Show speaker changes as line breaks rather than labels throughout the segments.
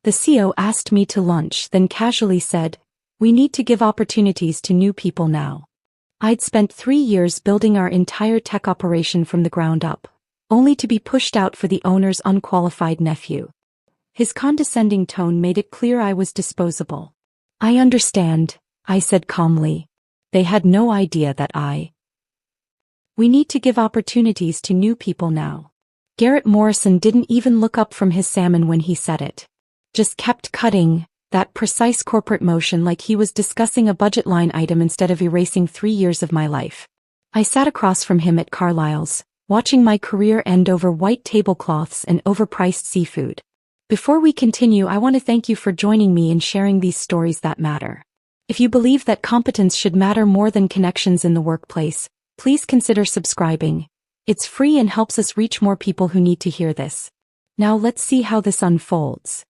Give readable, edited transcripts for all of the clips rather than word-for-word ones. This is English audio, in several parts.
The CEO asked me to lunch, then casually said, "We need to give opportunities to new people now." I'd spent 3 years building our entire tech operation from the ground up, only to be pushed out for the owner's unqualified nephew. His condescending tone made it clear I was disposable. "I understand," I said calmly. They had no idea that We need to give opportunities to new people now. Garrett Morrison didn't even look up from his salmon when he said it. Just kept cutting, that precise corporate motion like he was discussing a budget line item instead of erasing 3 years of my life. I sat across from him at Carlisle's, watching my career end over white tablecloths and overpriced seafood. Before we continue, I want to thank you for joining me in sharing these stories that matter. If you believe that competence should matter more than connections in the workplace, please consider subscribing. It's free and helps us reach more people who need to hear this. Now let's see how this unfolds.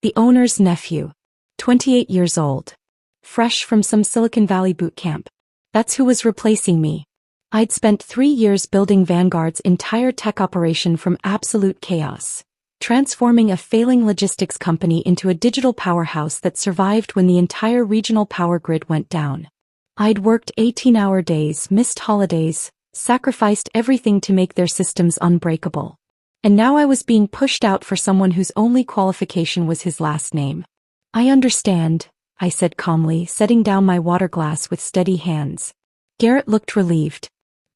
The owner's nephew. 28 years old. Fresh from some Silicon Valley boot camp. That's who was replacing me. I'd spent 3 years building Vanguard's entire tech operation from absolute chaos, transforming a failing logistics company into a digital powerhouse that survived when the entire regional power grid went down. I'd worked 18-hour days, missed holidays, sacrificed everything to make their systems unbreakable. And now I was being pushed out for someone whose only qualification was his last name. "I understand," I said calmly, setting down my water glass with steady hands. Garrett looked relieved.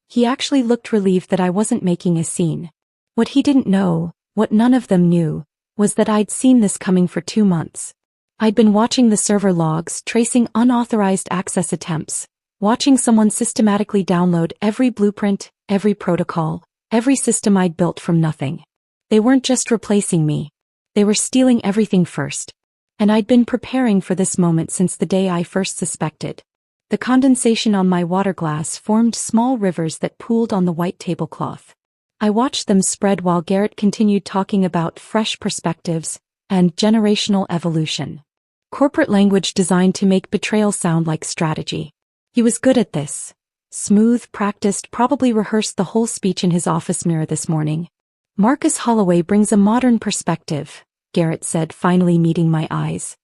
He actually looked relieved that I wasn't making a scene. What he didn't know, what none of them knew, was that I'd seen this coming for 2 months. I'd been watching the server logs, tracing unauthorized access attempts, watching someone systematically download every blueprint, every protocol, every system I'd built from nothing. They weren't just replacing me. They were stealing everything first. And I'd been preparing for this moment since the day I first suspected. The condensation on my water glass formed small rivers that pooled on the white tablecloth. I watched them spread while Garrett continued talking about fresh perspectives and generational evolution. Corporate language designed to make betrayal sound like strategy. He was good at this. Smooth, practiced, probably rehearsed the whole speech in his office mirror this morning. "Marcus Holloway brings a modern perspective," Garrett said, finally meeting my eyes.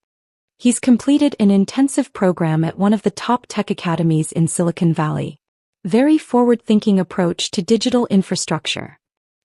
"He's completed an intensive program at one of the top tech academies in Silicon Valley. Very forward-thinking approach to digital infrastructure."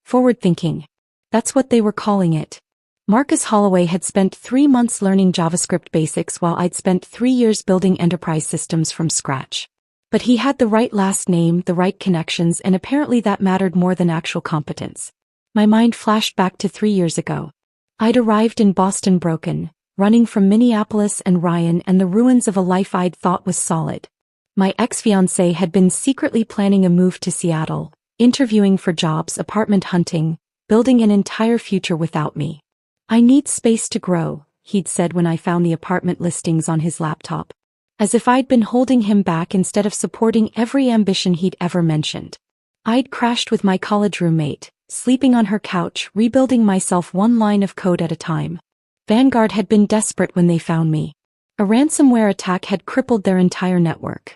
Forward-thinking. That's what they were calling it. Marcus Holloway had spent 3 months learning JavaScript basics while I'd spent 3 years building enterprise systems from scratch. But he had the right last name, the right connections, and apparently that mattered more than actual competence. My mind flashed back to 3 years ago. I'd arrived in Boston broken, running from Minneapolis and Ryan and the ruins of a life I'd thought was solid. My ex-fiancé had been secretly planning a move to Seattle, interviewing for jobs, apartment hunting, building an entire future without me. "I need space to grow," he'd said when I found the apartment listings on his laptop. As if I'd been holding him back instead of supporting every ambition he'd ever mentioned. I'd crashed with my college roommate, sleeping on her couch, rebuilding myself one line of code at a time. Vanguard had been desperate when they found me. A ransomware attack had crippled their entire network.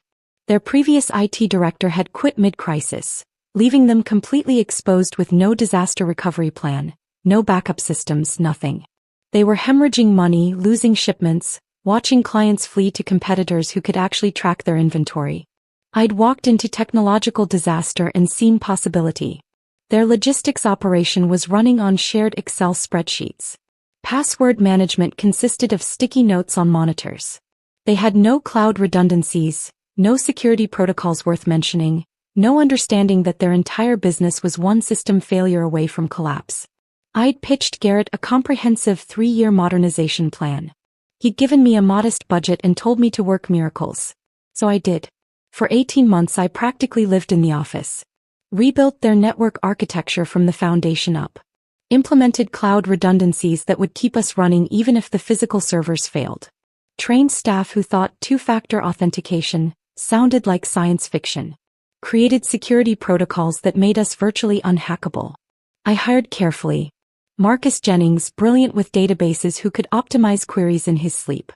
Their previous IT director had quit mid-crisis, leaving them completely exposed with no disaster recovery plan, no backup systems, nothing. They were hemorrhaging money, losing shipments, watching clients flee to competitors who could actually track their inventory. I'd walked into technological disaster and seen possibility. Their logistics operation was running on shared Excel spreadsheets. Password management consisted of sticky notes on monitors. They had no cloud redundancies, no security protocols worth mentioning, no understanding that their entire business was one system failure away from collapse. I'd pitched Garrett a comprehensive 3-year modernization plan. He'd given me a modest budget and told me to work miracles. So I did. For 18 months I practically lived in the office. Rebuilt their network architecture from the foundation up. Implemented cloud redundancies that would keep us running even if the physical servers failed. Trained staff who thought two-factor authentication sounded like science fiction. Created security protocols that made us virtually unhackable. I hired carefully. Marcus Jennings, brilliant with databases who could optimize queries in his sleep.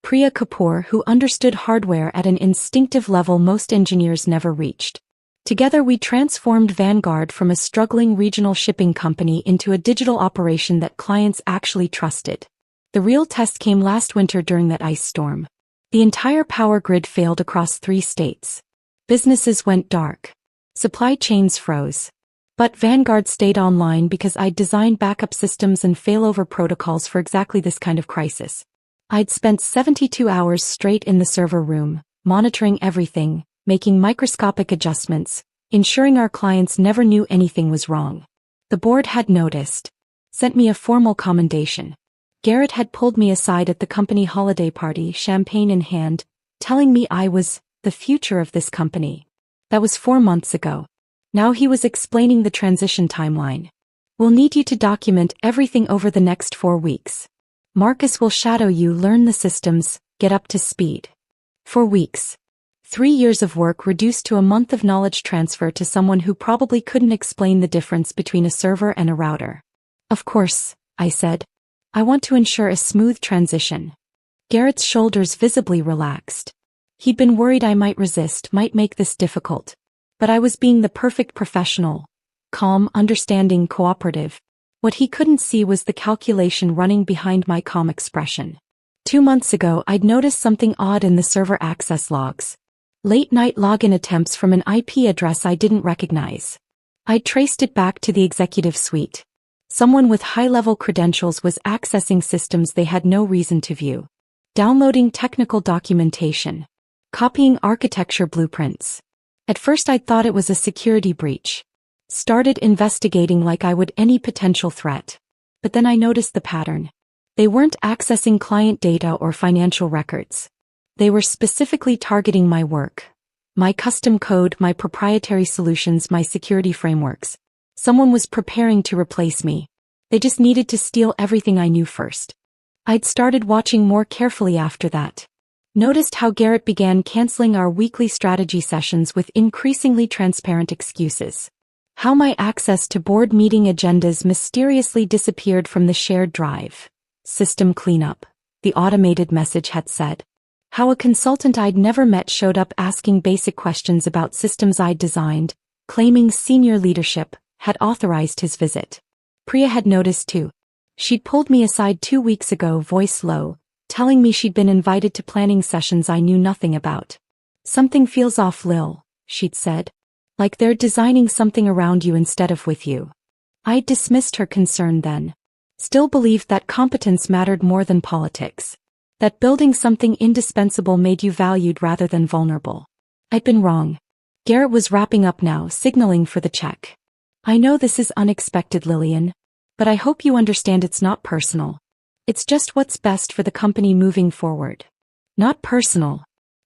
Priya Kapoor, who understood hardware at an instinctive level most engineers never reached. Together we transformed Vanguard from a struggling regional shipping company into a digital operation that clients actually trusted. The real test came last winter during that ice storm. The entire power grid failed across 3 states. Businesses went dark. Supply chains froze. But Vanguard stayed online because I'd designed backup systems and failover protocols for exactly this kind of crisis. I'd spent 72 hours straight in the server room, monitoring everything, making microscopic adjustments, ensuring our clients never knew anything was wrong. The board had noticed. Sent me a formal commendation. Garrett had pulled me aside at the company holiday party, champagne in hand, telling me I was the future of this company. That was 4 months ago. Now he was explaining the transition timeline. We'll need you to document everything over the next 4 weeks. Marcus will shadow you, learn the systems, get up to speed. 4 weeks. 3 years of work reduced to a month of knowledge transfer to someone who probably couldn't explain the difference between a server and a router. Of course, I said. I want to ensure a smooth transition. Garrett's shoulders visibly relaxed. He'd been worried I might resist, might make this difficult. But I was being the perfect professional. Calm, understanding, cooperative. What he couldn't see was the calculation running behind my calm expression. 2 months ago, I'd noticed something odd in the server access logs. Late-night login attempts from an IP address I didn't recognize. I'd traced it back to the executive suite. Someone with high-level credentials was accessing systems they had no reason to view. Downloading technical documentation. Copying architecture blueprints. At first I'd thought it was a security breach. Started investigating like I would any potential threat. But then I noticed the pattern. They weren't accessing client data or financial records. They were specifically targeting my work. My custom code, my proprietary solutions, my security frameworks. Someone was preparing to replace me. They just needed to steal everything I knew first. I'd started watching more carefully after that. Noticed how Garrett began canceling our weekly strategy sessions with increasingly transparent excuses. How my access to board meeting agendas mysteriously disappeared from the shared drive. System cleanup, the automated message had said. How a consultant I'd never met showed up asking basic questions about systems I'd designed, claiming senior leadership had authorized his visit. Priya had noticed too. She'd pulled me aside 2 weeks ago, voice low, telling me she'd been invited to planning sessions I knew nothing about. Something feels off, Lil, she'd said. Like they're designing something around you instead of with you. I dismissed her concern then. Still believed that competence mattered more than politics. That building something indispensable made you valued rather than vulnerable. I'd been wrong. Garrett was wrapping up now, signaling for the check. I know this is unexpected, Lillian. But I hope you understand it's not personal. It's just what's best for the company moving forward. Not personal.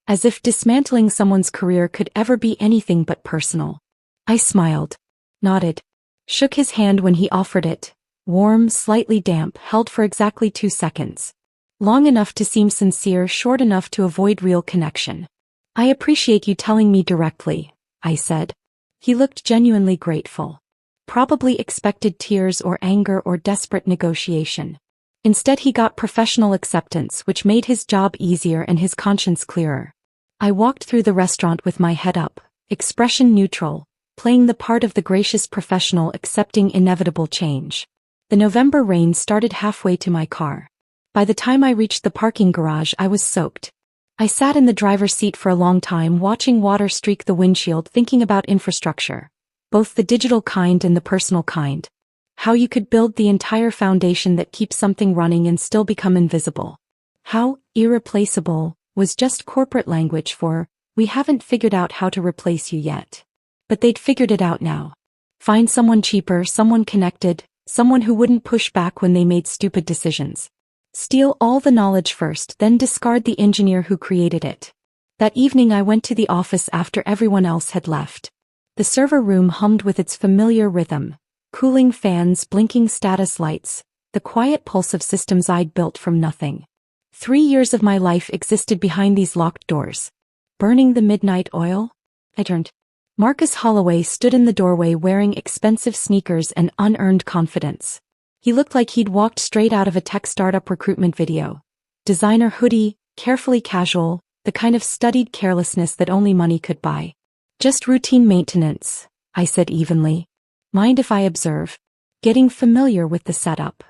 As if dismantling someone's career could ever be anything but personal. I smiled. Nodded. Shook his hand when he offered it. Warm, slightly damp, held for exactly 2 seconds. Long enough to seem sincere, short enough to avoid real connection. I appreciate you telling me directly, I said. He looked genuinely grateful. Probably expected tears or anger or desperate negotiation. Instead he got professional acceptance, which made his job easier and his conscience clearer. I walked through the restaurant with my head up, expression neutral, playing the part of the gracious professional accepting inevitable change. The November rain started halfway to my car. By the time I reached the parking garage, I was soaked. I sat in the driver's seat for a long time, watching water streak the windshield, thinking about infrastructure. Both the digital kind and the personal kind. How you could build the entire foundation that keeps something running and still become invisible. How irreplaceable was just corporate language for, we haven't figured out how to replace you yet. But they'd figured it out now. Find someone cheaper, someone connected, someone who wouldn't push back when they made stupid decisions. Steal all the knowledge first, then discard the engineer who created it. That evening I went to the office after everyone else had left. The server room hummed with its familiar rhythm. Cooling fans, blinking status lights, the quiet pulse of systems I'd built from nothing. 3 years of my life existed behind these locked doors. Burning the midnight oil? I turned. Marcus Holloway stood in the doorway wearing expensive sneakers and unearned confidence. He looked like he'd walked straight out of a tech startup recruitment video. Designer hoodie, carefully casual, the kind of studied carelessness that only money could buy. Just routine maintenance, I said evenly. Mind if I observe? Getting familiar with the setup.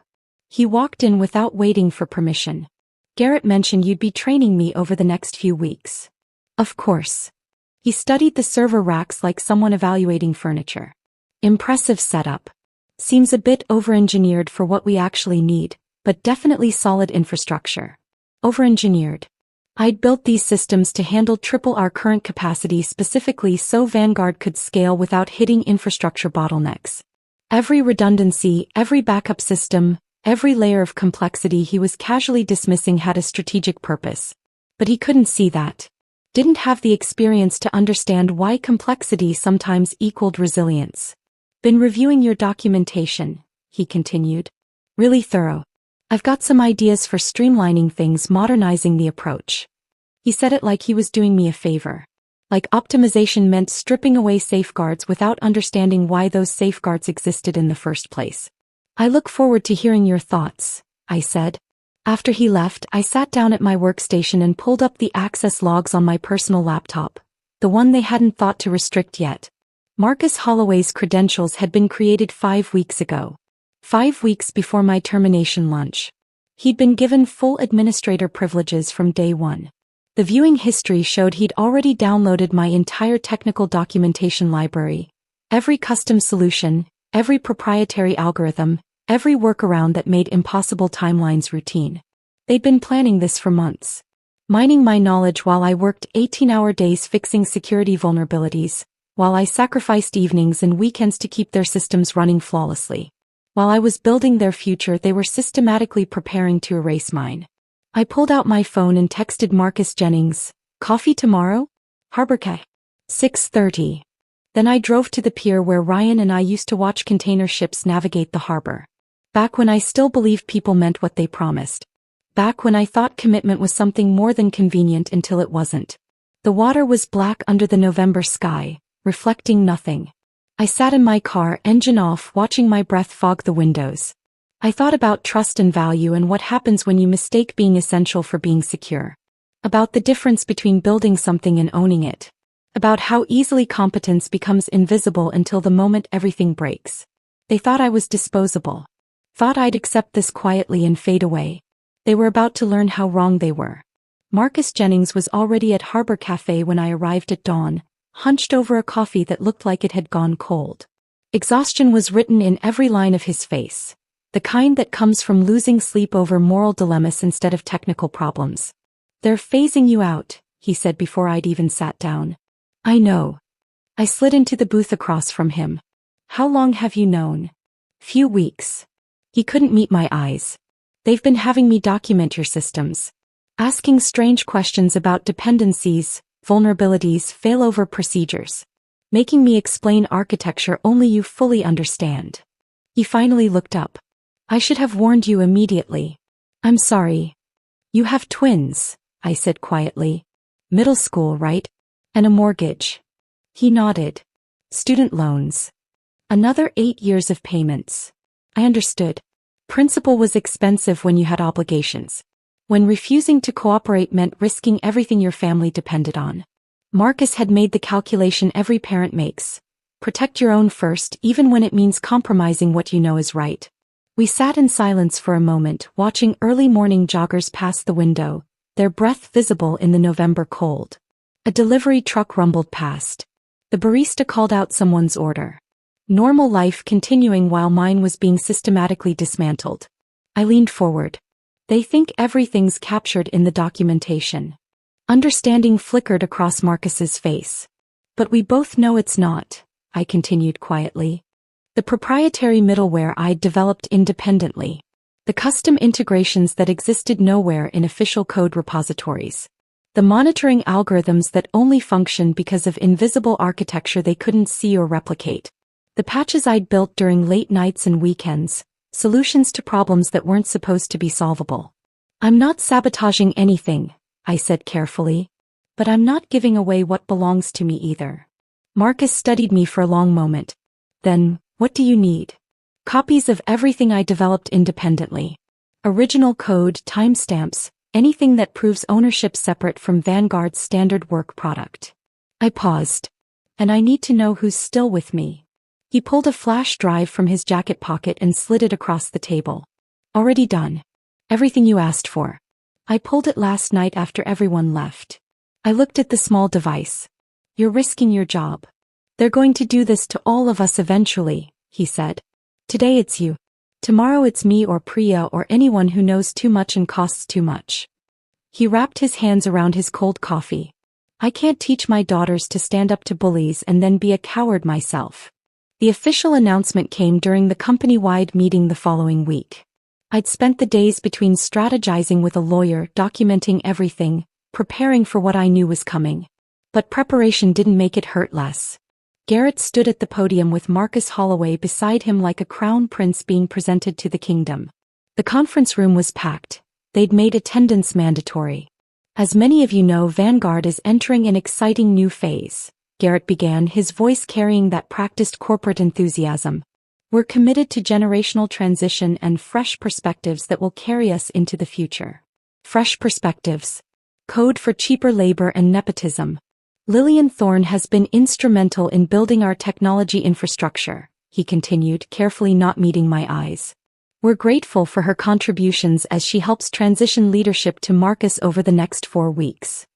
He walked in without waiting for permission. Garrett mentioned you'd be training me over the next few weeks. Of course. He studied the server racks like someone evaluating furniture. Impressive setup. Seems a bit over-engineered for what we actually need, but definitely solid infrastructure. Over-engineered. I'd built these systems to handle triple our current capacity specifically so Vanguard could scale without hitting infrastructure bottlenecks. Every redundancy, every backup system, every layer of complexity he was casually dismissing had a strategic purpose. But he couldn't see that. Didn't have the experience to understand why complexity sometimes equaled resilience. Been reviewing your documentation, he continued. Really thorough. I've got some ideas for streamlining things, modernizing the approach. He said it like he was doing me a favor. Like optimization meant stripping away safeguards without understanding why those safeguards existed in the first place. I look forward to hearing your thoughts, I said. After he left, I sat down at my workstation and pulled up the access logs on my personal laptop, the one they hadn't thought to restrict yet. Marcus Holloway's credentials had been created 5 weeks ago. 5 weeks before my termination lunch. He'd been given full administrator privileges from day one. The viewing history showed he'd already downloaded my entire technical documentation library, every custom solution, every proprietary algorithm, every workaround that made impossible timelines routine. They'd been planning this for months. Mining my knowledge while I worked 18-hour days fixing security vulnerabilities, while I sacrificed evenings and weekends to keep their systems running flawlessly. While I was building their future, they were systematically preparing to erase mine. I pulled out my phone and texted Marcus Jennings, "Coffee tomorrow? Harbor Cay. 6:30. Then I drove to the pier where Ryan and I used to watch container ships navigate the harbor. Back when I still believed people meant what they promised. Back when I thought commitment was something more than convenient until it wasn't. The water was black under the November sky, reflecting nothing. I sat in my car, engine off, watching my breath fog the windows. I thought about trust and value and what happens when you mistake being essential for being secure. About the difference between building something and owning it. About how easily competence becomes invisible until the moment everything breaks. They thought I was disposable. Thought I'd accept this quietly and fade away. They were about to learn how wrong they were. Marcus Jennings was already at Harbor Cafe when I arrived at dawn, hunched over a coffee that looked like it had gone cold. Exhaustion was written in every line of his face, the kind that comes from losing sleep over moral dilemmas instead of technical problems. "They're phasing you out," he said before I'd even sat down. "I know." I slid into the booth across from him. "How long have you known?" "Few weeks." He couldn't meet my eyes. "They've been having me document your systems. Asking strange questions about dependencies, vulnerabilities, failover procedures. Making me explain architecture only you fully understand." He finally looked up. "I should have warned you immediately. I'm sorry." "You have twins," I said quietly. "Middle school, right? And a mortgage." He nodded. "Student loans. Another 8 years of payments." I understood. Principal was expensive when you had obligations. When refusing to cooperate meant risking everything your family depended on. Marcus had made the calculation every parent makes. Protect your own first, even when it means compromising what you know is right. We sat in silence for a moment, watching early morning joggers pass the window, their breath visible in the November cold. A delivery truck rumbled past. The barista called out someone's order. Normal life continuing while mine was being systematically dismantled. I leaned forward. "They think everything's captured in the documentation." Understanding flickered across Marcus's face. "But we both know it's not," I continued quietly. "The proprietary middleware I'd developed independently. The custom integrations that existed nowhere in official code repositories. The monitoring algorithms that only functioned because of invisible architecture they couldn't see or replicate. The patches I'd built during late nights and weekends. Solutions to problems that weren't supposed to be solvable. I'm not sabotaging anything," I said carefully. "But I'm not giving away what belongs to me either." Marcus studied me for a long moment. "Then, what do you need?" "Copies of everything I developed independently. Original code, timestamps, anything that proves ownership separate from Vanguard's standard work product." I paused. "And I need to know who's still with me." He pulled a flash drive from his jacket pocket and slid it across the table. Already done. Everything you asked for. I pulled it last night after everyone left. I looked at the small device. You're risking your job. They're going to do this to all of us eventually, he said. Today it's you. Tomorrow it's me or Priya or anyone who knows too much and costs too much. He wrapped his hands around his cold coffee. I can't teach my daughters to stand up to bullies and then be a coward myself. The official announcement came during the company-wide meeting the following week. I'd spent the days between strategizing with a lawyer, documenting everything, preparing for what I knew was coming. But preparation didn't make it hurt less. Garrett stood at the podium with Marcus Holloway beside him like a crown prince being presented to the kingdom. The conference room was packed. They'd made attendance mandatory. As many of you know, Vanguard is entering an exciting new phase, Garrett began, his voice carrying that practiced corporate enthusiasm. We're committed to generational transition and fresh perspectives that will carry us into the future. Fresh perspectives. Code for cheaper labor and nepotism. Lillian Thorne has been instrumental in building our technology infrastructure, he continued, carefully not meeting my eyes. We're grateful for her contributions as she helps transition leadership to Marcus over the next 4 weeks.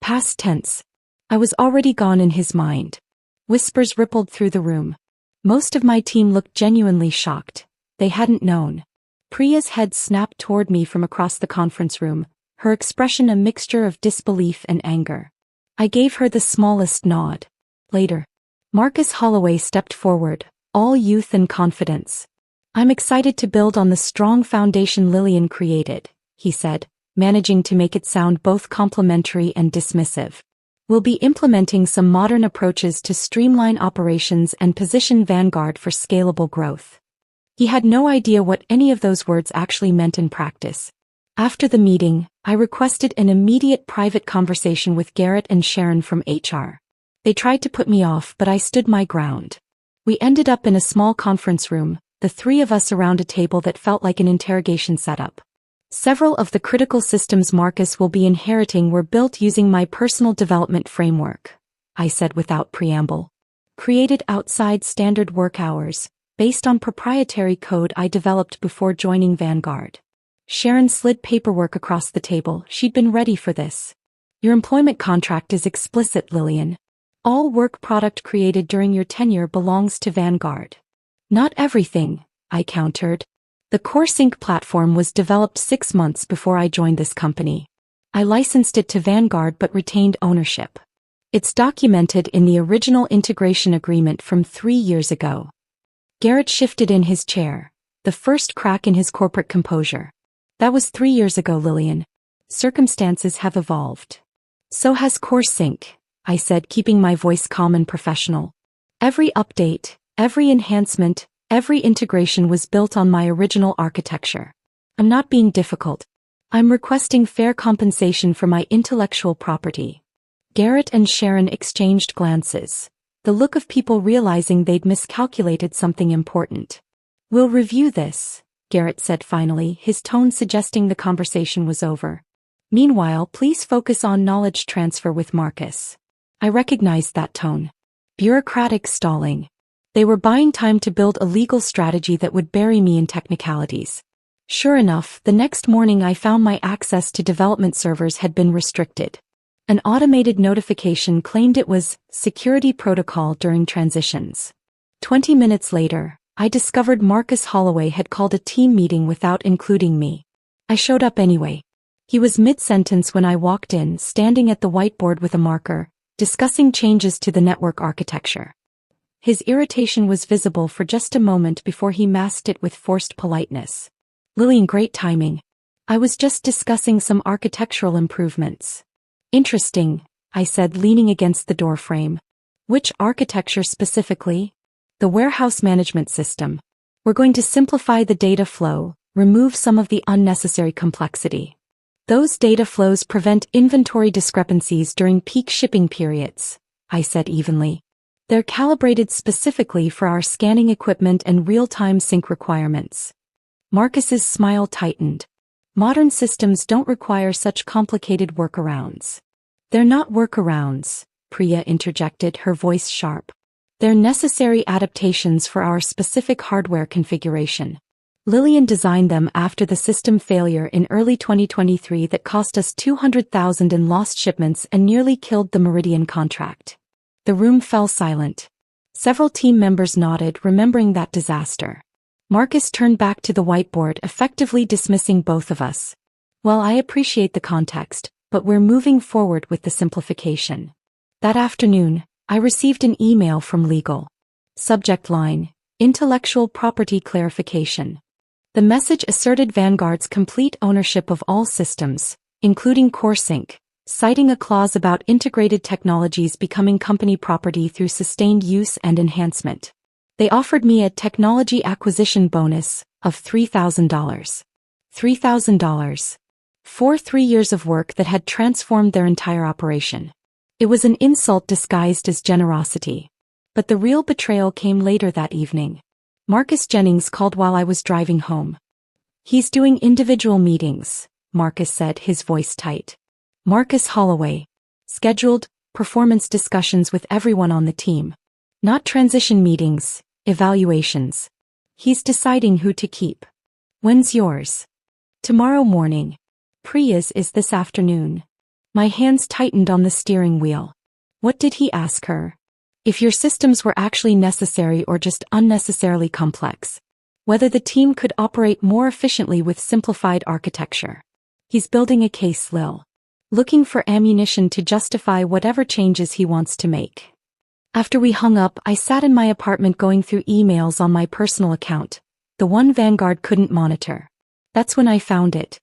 Past tense. I was already gone in his mind. Whispers rippled through the room. Most of my team looked genuinely shocked. They hadn't known. Priya's head snapped toward me from across the conference room, her expression a mixture of disbelief and anger. I gave her the smallest nod. Later, Marcus Holloway stepped forward, all youth and confidence. I'm excited to build on the strong foundation Lillian created, he said, managing to make it sound both complimentary and dismissive. We'll be implementing some modern approaches to streamline operations and position Vanguard for scalable growth. He had no idea what any of those words actually meant in practice. After the meeting, I requested an immediate private conversation with Garrett and Sharon from HR. They tried to put me off, but I stood my ground. We ended up in a small conference room, the three of us around a table that felt like an interrogation setup. Several of the critical systems Marcus will be inheriting were built using my personal development framework, I said without preamble. Created outside standard work hours, based on proprietary code I developed before joining Vanguard. Sharon slid paperwork across the table. She'd been ready for this. Your employment contract is explicit, Lillian. All work product created during your tenure belongs to Vanguard. Not everything, I countered. The CoreSync platform was developed 6 months before I joined this company. I licensed it to Vanguard but retained ownership. It's documented in the original integration agreement from 3 years ago. Garrett shifted in his chair, the first crack in his corporate composure. That was 3 years ago, Lillian. Circumstances have evolved. So has CoreSync, I said, keeping my voice calm and professional. Every update, every enhancement, every integration was built on my original architecture. I'm not being difficult. I'm requesting fair compensation for my intellectual property. Garrett and Sharon exchanged glances, the look of people realizing they'd miscalculated something important. We'll review this, Garrett said finally, his tone suggesting the conversation was over. Meanwhile, please focus on knowledge transfer with Marcus. I recognized that tone. Bureaucratic stalling. They were buying time to build a legal strategy that would bury me in technicalities. Sure enough, the next morning I found my access to development servers had been restricted. An automated notification claimed it was security protocol during transitions. 20 minutes later, I discovered Marcus Holloway had called a team meeting without including me. I showed up anyway. He was mid-sentence when I walked in, standing at the whiteboard with a marker, discussing changes to the network architecture. His irritation was visible for just a moment before he masked it with forced politeness. Lillian, great timing. I was just discussing some architectural improvements. Interesting, I said, leaning against the doorframe. Which architecture specifically? The warehouse management system. We're going to simplify the data flow, remove some of the unnecessary complexity. Those data flows prevent inventory discrepancies during peak shipping periods, I said evenly. They're calibrated specifically for our scanning equipment and real-time sync requirements. Marcus's smile tightened. Modern systems don't require such complicated workarounds. They're not workarounds, Priya interjected, her voice sharp. They're necessary adaptations for our specific hardware configuration. Lillian designed them after the system failure in early 2023 that cost us $200,000 in lost shipments and nearly killed the Meridian contract. The room fell silent. Several team members nodded, remembering that disaster. Marcus turned back to the whiteboard, effectively dismissing both of us. Well, I appreciate the context, but we're moving forward with the simplification. That afternoon, I received an email from legal. Subject line: Intellectual Property Clarification. The message asserted Vanguard's complete ownership of all systems, including CoreSync, citing a clause about integrated technologies becoming company property through sustained use and enhancement. They offered me a technology acquisition bonus of $3,000. $3,000. For 3 years of work that had transformed their entire operation. It was an insult disguised as generosity. But the real betrayal came later that evening. Marcus Jennings called while I was driving home. He's doing individual meetings, Marcus said, his voice tight. Marcus Holloway. Scheduled performance discussions with everyone on the team. Not transition meetings, evaluations. He's deciding who to keep. When's yours? Tomorrow morning. Priya's is this afternoon. My hands tightened on the steering wheel. What did he ask her? If your systems were actually necessary or just unnecessarily complex. Whether the team could operate more efficiently with simplified architecture. He's building a case, Lil. Looking for ammunition to justify whatever changes he wants to make. After we hung up, I sat in my apartment going through emails on my personal account, the one Vanguard couldn't monitor. That's when I found it.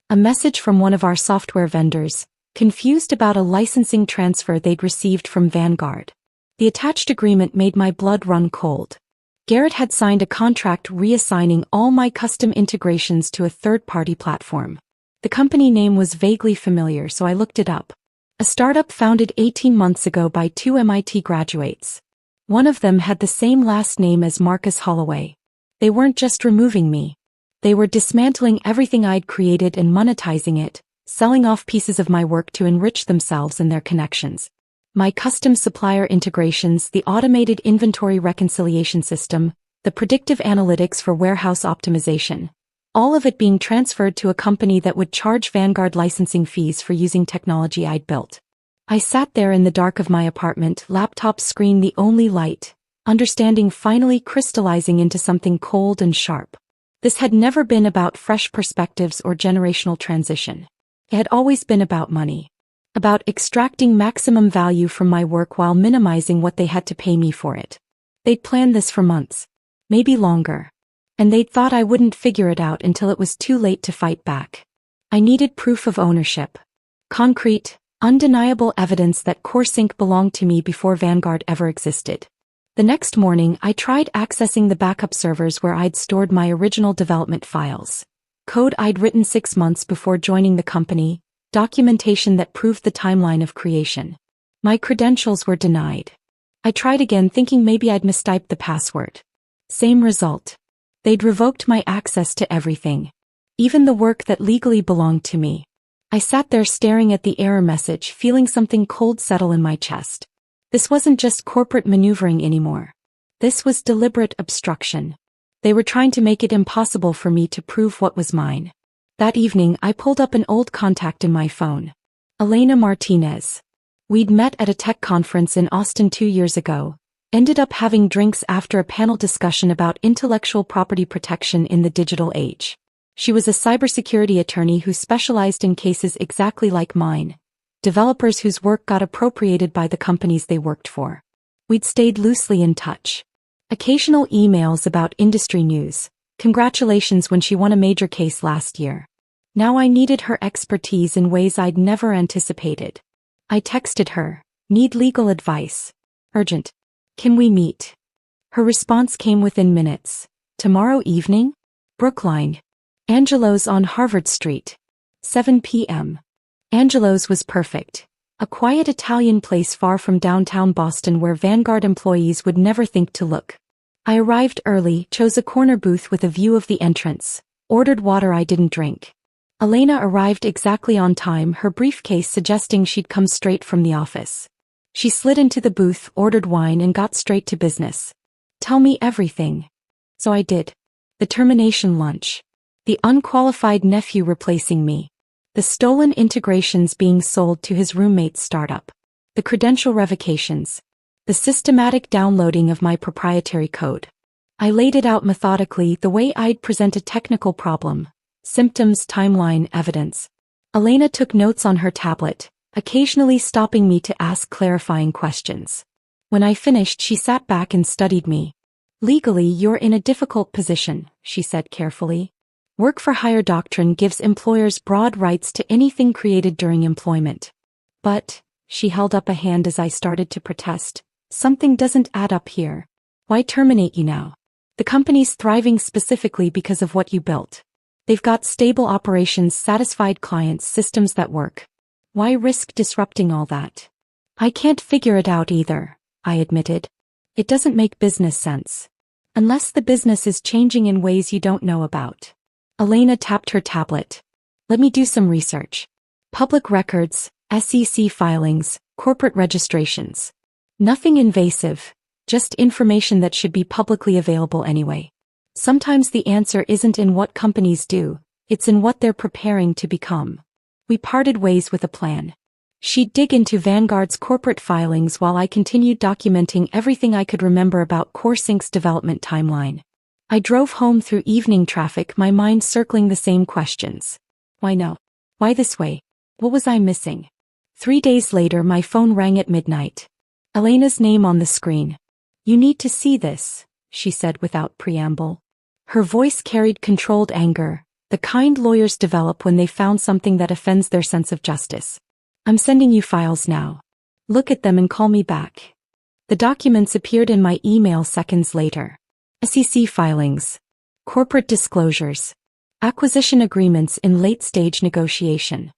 A message from one of our software vendors, confused about a licensing transfer they'd received from Vanguard. The attached agreement made my blood run cold. Garrett had signed a contract reassigning all my custom integrations to a third-party platform. The company name was vaguely familiar, so I looked it up. A startup founded 18 months ago by 2 MIT graduates. One of them had the same last name as Marcus Holloway. They weren't just removing me. They were dismantling everything I'd created and monetizing it, selling off pieces of my work to enrich themselves and their connections. My custom supplier integrations, the automated inventory reconciliation system, the predictive analytics for warehouse optimization. All of it being transferred to a company that would charge Vanguard licensing fees for using technology I'd built. I sat there in the dark of my apartment, laptop screen the only light, understanding finally crystallizing into something cold and sharp. This had never been about fresh perspectives or generational transition. It had always been about money. About extracting maximum value from my work while minimizing what they had to pay me for it. They'd planned this for months. Maybe longer. And they'd thought I wouldn't figure it out until it was too late to fight back. I needed proof of ownership. Concrete, undeniable evidence that CoreSync belonged to me before Vanguard ever existed. The next morning, I tried accessing the backup servers where I'd stored my original development files. Code I'd written 6 months before joining the company, documentation that proved the timeline of creation. My credentials were denied. I tried again, thinking maybe I'd mistyped the password. Same result. They'd revoked my access to everything. Even the work that legally belonged to me. I sat there staring at the error message, feeling something cold settle in my chest. This wasn't just corporate maneuvering anymore. This was deliberate obstruction. They were trying to make it impossible for me to prove what was mine. That evening, I pulled up an old contact in my phone. Elena Martinez. We'd met at a tech conference in Austin 2 years ago. Ended up having drinks after a panel discussion about intellectual property protection in the digital age. She was a cybersecurity attorney who specialized in cases exactly like mine. Developers whose work got appropriated by the companies they worked for. We'd stayed loosely in touch. Occasional emails about industry news. Congratulations when she won a major case last year. Now I needed her expertise in ways I'd never anticipated. I texted her, need legal advice. Urgent. Can we meet? Her response came within minutes. Tomorrow evening? Brookline. Angelo's on Harvard Street. 7 p.m. Angelo's was perfect. A quiet Italian place far from downtown Boston where Vanguard employees would never think to look. I arrived early, chose a corner booth with a view of the entrance, ordered water I didn't drink. Elena arrived exactly on time, her briefcase suggesting she'd come straight from the office. She slid into the booth, ordered wine, and got straight to business. Tell me everything. So I did. The termination lunch. The unqualified nephew replacing me. The stolen integrations being sold to his roommate's startup. The credential revocations. The systematic downloading of my proprietary code. I laid it out methodically the way I'd present a technical problem. Symptoms, timeline, evidence. Elena took notes on her tablet, occasionally stopping me to ask clarifying questions. When I finished, she sat back and studied me. Legally, you're in a difficult position, she said carefully. Work-for-hire doctrine gives employers broad rights to anything created during employment. But, she held up a hand as I started to protest, something doesn't add up here. Why terminate you now? The company's thriving specifically because of what you built. They've got stable operations, satisfied clients, systems that work. Why risk disrupting all that? I can't figure it out either, I admitted. It doesn't make business sense. Unless the business is changing in ways you don't know about. Elena tapped her tablet. Let me do some research. Public records, SEC filings, corporate registrations. Nothing invasive, just information that should be publicly available anyway. Sometimes the answer isn't in what companies do, it's in what they're preparing to become. We parted ways with a plan. She'd dig into Vanguard's corporate filings while I continued documenting everything I could remember about CoreSync's development timeline. I drove home through evening traffic, my mind circling the same questions. Why no? Why this way? What was I missing? 3 days later, my phone rang at midnight. Elena's name on the screen. You need to see this, she said without preamble. Her voice carried controlled anger, the kind lawyers develop when they found something that offends their sense of justice. I'm sending you files now. Look at them and call me back. The documents appeared in my email seconds later. SEC filings. Corporate disclosures. Acquisition agreements in late-stage negotiation.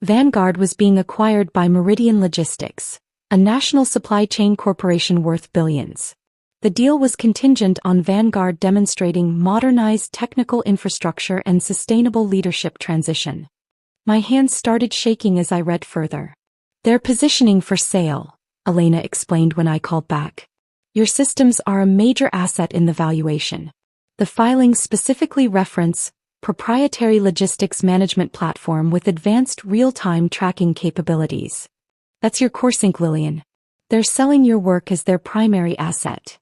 Vanguard was being acquired by Meridian Logistics, a national supply chain corporation worth billions. The deal was contingent on Vanguard demonstrating modernized technical infrastructure and sustainable leadership transition. My hands started shaking as I read further. They're positioning for sale, Elena explained when I called back. Your systems are a major asset in the valuation. The filings specifically reference proprietary logistics management platform with advanced real-time tracking capabilities. That's your CoreSync, Lillian. They're selling your work as their primary asset.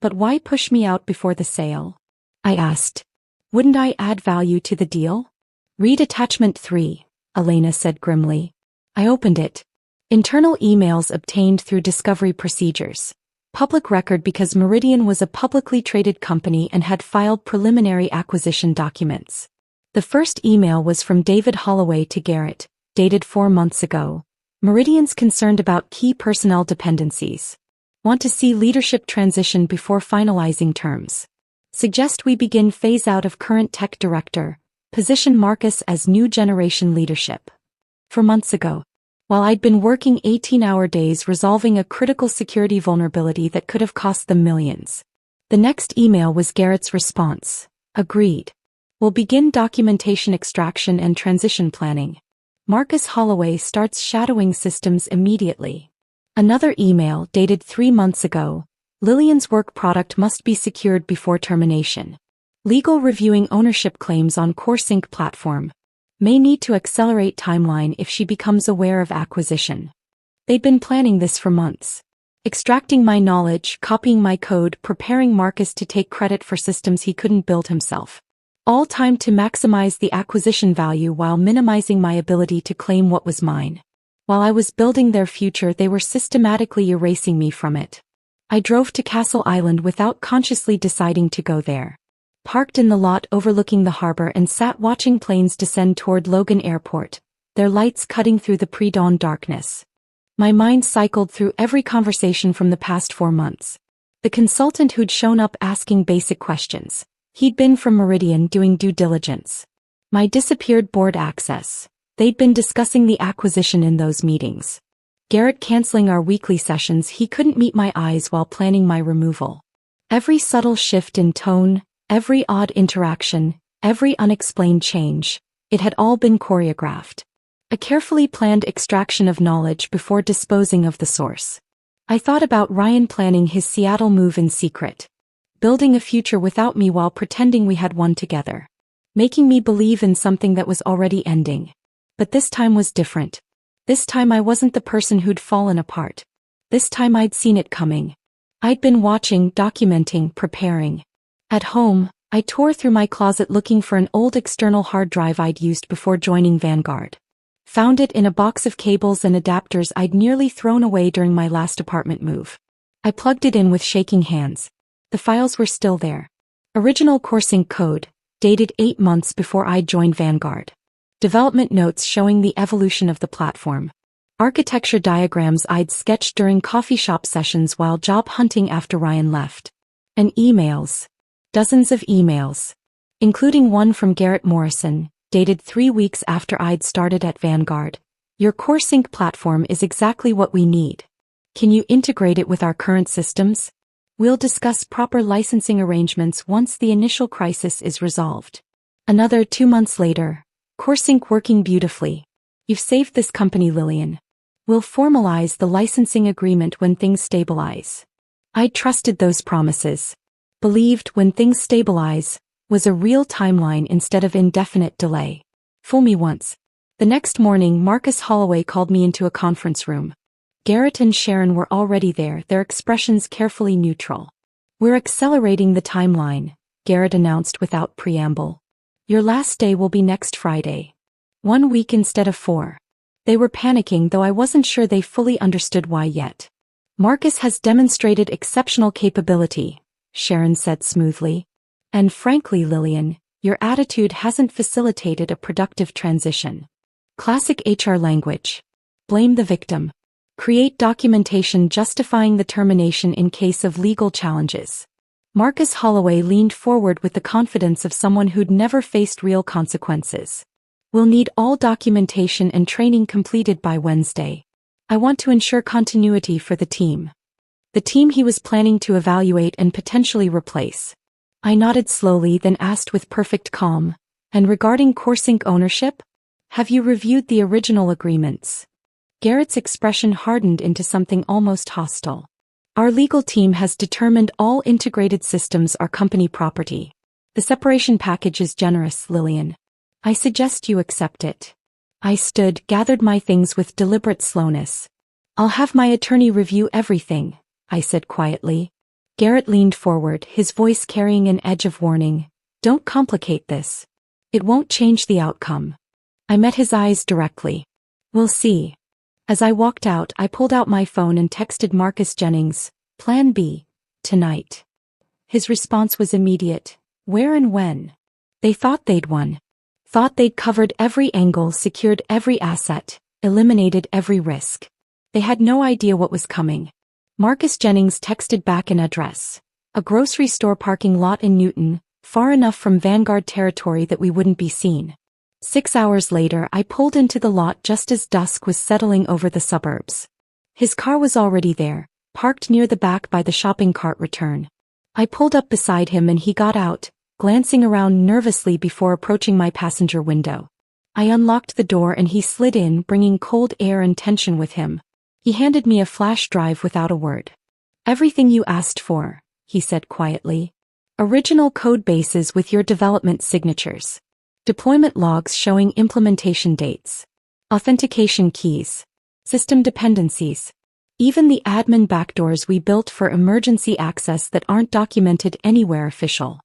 But why push me out before the sale? I asked. Wouldn't I add value to the deal? Read attachment 3, Elena said grimly. I opened it. Internal emails obtained through discovery procedures. Public record because Meridian was a publicly traded company and had filed preliminary acquisition documents. The first email was from David Holloway to Garrett, dated 4 months ago. Meridian's concerned about key personnel dependencies. Want to see leadership transition before finalizing terms. Suggest we begin phase out of current tech director, position Marcus as new generation leadership. 4 months ago. While I'd been working 18-hour days resolving a critical security vulnerability that could have cost them millions. The next email was Garrett's response. Agreed. We'll begin documentation extraction and transition planning. Marcus Holloway starts shadowing systems immediately. Another email dated 3 months ago. Lillian's work product must be secured before termination. Legal reviewing ownership claims on CoreSync platform. May need to accelerate timeline if she becomes aware of acquisition. They'd been planning this for months. Extracting my knowledge, copying my code, preparing Marcus to take credit for systems he couldn't build himself. All timed to maximize the acquisition value while minimizing my ability to claim what was mine. While I was building their future, they were systematically erasing me from it. I drove to Castle Island without consciously deciding to go there. Parked in the lot overlooking the harbor and sat watching planes descend toward Logan Airport, their lights cutting through the pre-dawn darkness. My mind cycled through every conversation from the past 4 months. The consultant who'd shown up asking basic questions. He'd been from Meridian doing due diligence. My disappeared board access. They'd been discussing the acquisition in those meetings. Garrett canceling our weekly sessions. He couldn't meet my eyes while planning my removal. Every subtle shift in tone, every odd interaction, every unexplained change, it had all been choreographed. A carefully planned extraction of knowledge before disposing of the source. I thought about Ryan planning his Seattle move in secret. building a future without me while pretending we had one together. Making me believe in something that was already ending. But this time was different. This time I wasn't the person who'd fallen apart. This time I'd seen it coming. I'd been watching, documenting, preparing. At home, I tore through my closet looking for an old external hard drive I'd used before joining Vanguard. Found it in a box of cables and adapters I'd nearly thrown away during my last apartment move. I plugged it in with shaking hands. The files were still there. Original CoreSync code, dated 8 months before I'd joined Vanguard. Development notes showing the evolution of the platform. Architecture diagrams I'd sketched during coffee shop sessions while job hunting after Ryan left. And emails. Dozens of emails. Including one from Garrett Morrison, dated 3 weeks after I'd started at Vanguard. Your CoreSync platform is exactly what we need. Can you integrate it with our current systems? We'll discuss proper licensing arrangements once the initial crisis is resolved. Another 2 months later, CoreSync working beautifully. You've saved this company, Lillian. We'll formalize the licensing agreement when things stabilize. I trusted those promises. Believed when things stabilize was a real timeline instead of indefinite delay. Fool me once. The next morning, Marcus Holloway called me into a conference room. Garrett and Sharon were already there, their expressions carefully neutral. We're accelerating the timeline, Garrett announced without preamble. Your last day will be next Friday. 1 week instead of 4. They were panicking, though I wasn't sure they fully understood why yet. Marcus has demonstrated exceptional capability, Sharon said smoothly. And frankly, Lillian, your attitude hasn't facilitated a productive transition. Classic HR language. Blame the victim. Create documentation justifying the termination in case of legal challenges. Marcus Holloway leaned forward with the confidence of someone who'd never faced real consequences. We'll need all documentation and training completed by Wednesday. I want to ensure continuity for the team. The team he was planning to evaluate and potentially replace. I nodded slowly, then asked with perfect calm, and regarding CoreSync ownership? Have you reviewed the original agreements? Garrett's expression hardened into something almost hostile. Our legal team has determined all integrated systems are company property. The separation package is generous, Lillian. I suggest you accept it. I stood, gathered my things with deliberate slowness. I'll have my attorney review everything, I said quietly. Garrett leaned forward, his voice carrying an edge of warning. Don't complicate this. It won't change the outcome. I met his eyes directly. We'll see. As I walked out, I pulled out my phone and texted Marcus Jennings, Plan B, tonight. His response was immediate. Where and when? They thought they'd won. Thought they'd covered every angle, secured every asset, eliminated every risk. They had no idea what was coming. Marcus Jennings texted back an address. A grocery store parking lot in Newton, far enough from Vanguard territory that we wouldn't be seen. 6 hours later, I pulled into the lot just as dusk was settling over the suburbs. His car was already there, parked near the back by the shopping cart return. I pulled up beside him and he got out, glancing around nervously before approaching my passenger window. I unlocked the door and he slid in, bringing cold air and tension with him. He handed me a flash drive without a word. Everything you asked for, he said quietly. Original code bases with your development signatures. Deployment logs showing implementation dates. Authentication keys. System dependencies. Even the admin backdoors we built for emergency access that aren't documented anywhere official.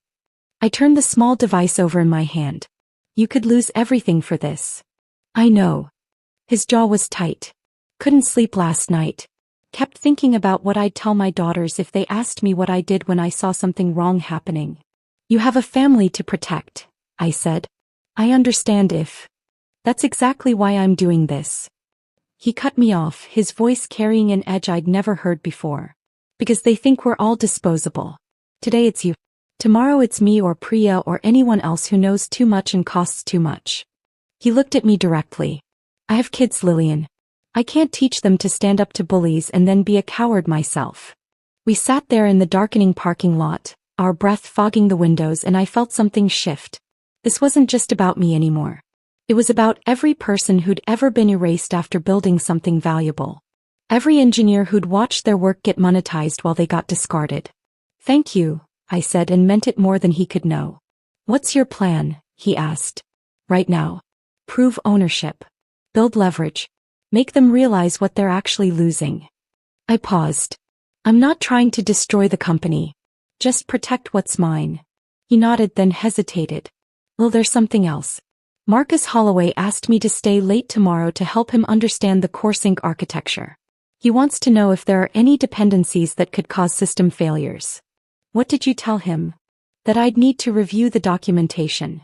I turned the small device over in my hand. You could lose everything for this. I know. His jaw was tight. Couldn't sleep last night. Kept thinking about what I'd tell my daughters if they asked me what I did when I saw something wrong happening. You have a family to protect, I said. I understand if. That's exactly why I'm doing this. He cut me off, his voice carrying an edge I'd never heard before. Because they think we're all disposable. Today it's you. Tomorrow it's me or Priya or anyone else who knows too much and costs too much. He looked at me directly. I have kids, Lillian. I can't teach them to stand up to bullies and then be a coward myself. We sat there in the darkening parking lot, our breath fogging the windows, and I felt something shift. This wasn't just about me anymore. It was about every person who'd ever been erased after building something valuable. Every engineer who'd watched their work get monetized while they got discarded. Thank you, I said and meant it more than he could know. What's your plan? He asked. Right now. Prove ownership. Build leverage. Make them realize what they're actually losing. I paused. I'm not trying to destroy the company. Just protect what's mine. He nodded then hesitated. Well, there's something else. Marcus Holloway asked me to stay late tomorrow to help him understand the CoreSync architecture. He wants to know if there are any dependencies that could cause system failures. What did you tell him? That I'd need to review the documentation.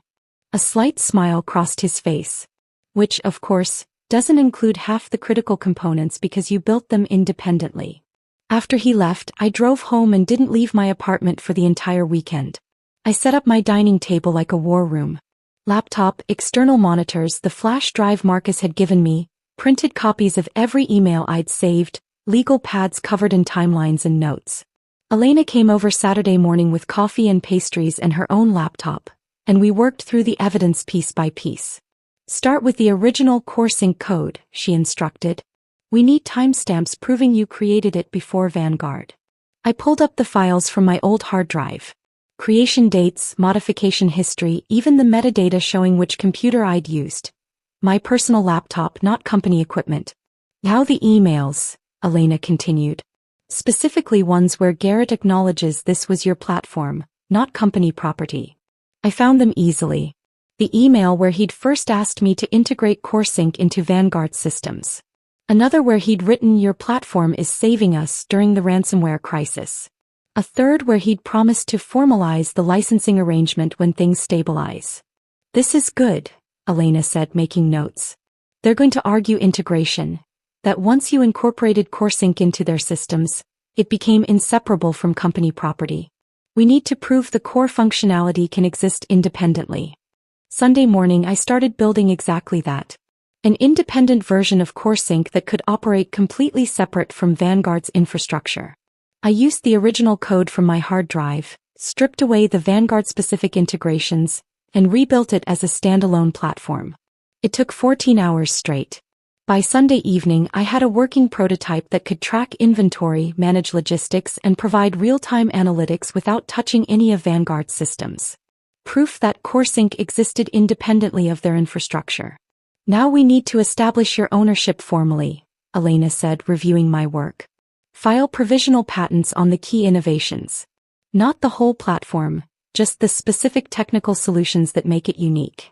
A slight smile crossed his face. Which, of course, doesn't include half the critical components because you built them independently. After he left, I drove home and didn't leave my apartment for the entire weekend. I set up my dining table like a war room. Laptop, external monitors, the flash drive Marcus had given me, printed copies of every email I'd saved, legal pads covered in timelines and notes. Elena came over Saturday morning with coffee and pastries and her own laptop, and we worked through the evidence piece by piece. Start with the original CoreSync code, she instructed. We need timestamps proving you created it before Vanguard. I pulled up the files from my old hard drive. Creation dates, modification history, even the metadata showing which computer I'd used. My personal laptop, not company equipment. Now the emails, Elena continued. Specifically ones where Garrett acknowledges this was your platform, not company property. I found them easily. The email where he'd first asked me to integrate CoreSync into Vanguard systems. Another where he'd written your platform is saving us during the ransomware crisis. A third where he'd promised to formalize the licensing arrangement when things stabilize. This is good, Elena said, making notes. They're going to argue integration, that once you incorporated CoreSync into their systems, it became inseparable from company property. We need to prove the core functionality can exist independently. Sunday morning I started building exactly that. An independent version of CoreSync that could operate completely separate from Vanguard's infrastructure. I used the original code from my hard drive, stripped away the Vanguard-specific integrations, and rebuilt it as a standalone platform. It took 14 hours straight. By Sunday evening I had a working prototype that could track inventory, manage logistics, and provide real-time analytics without touching any of Vanguard's systems. Proof that CoreSync existed independently of their infrastructure. Now we need to establish your ownership formally, Elena said, reviewing my work. File provisional patents on the key innovations. Not the whole platform, just the specific technical solutions that make it unique.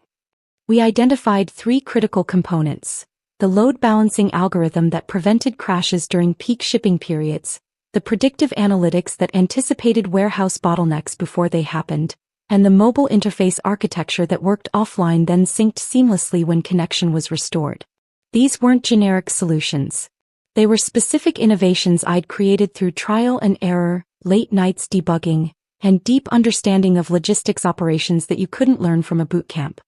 We identified 3 critical components: the load balancing algorithm that prevented crashes during peak shipping periods, the predictive analytics that anticipated warehouse bottlenecks before they happened, and the mobile interface architecture that worked offline then synced seamlessly when connection was restored. These weren't generic solutions. They were specific innovations I'd created through trial and error, late nights debugging, and deep understanding of logistics operations that you couldn't learn from a boot camp.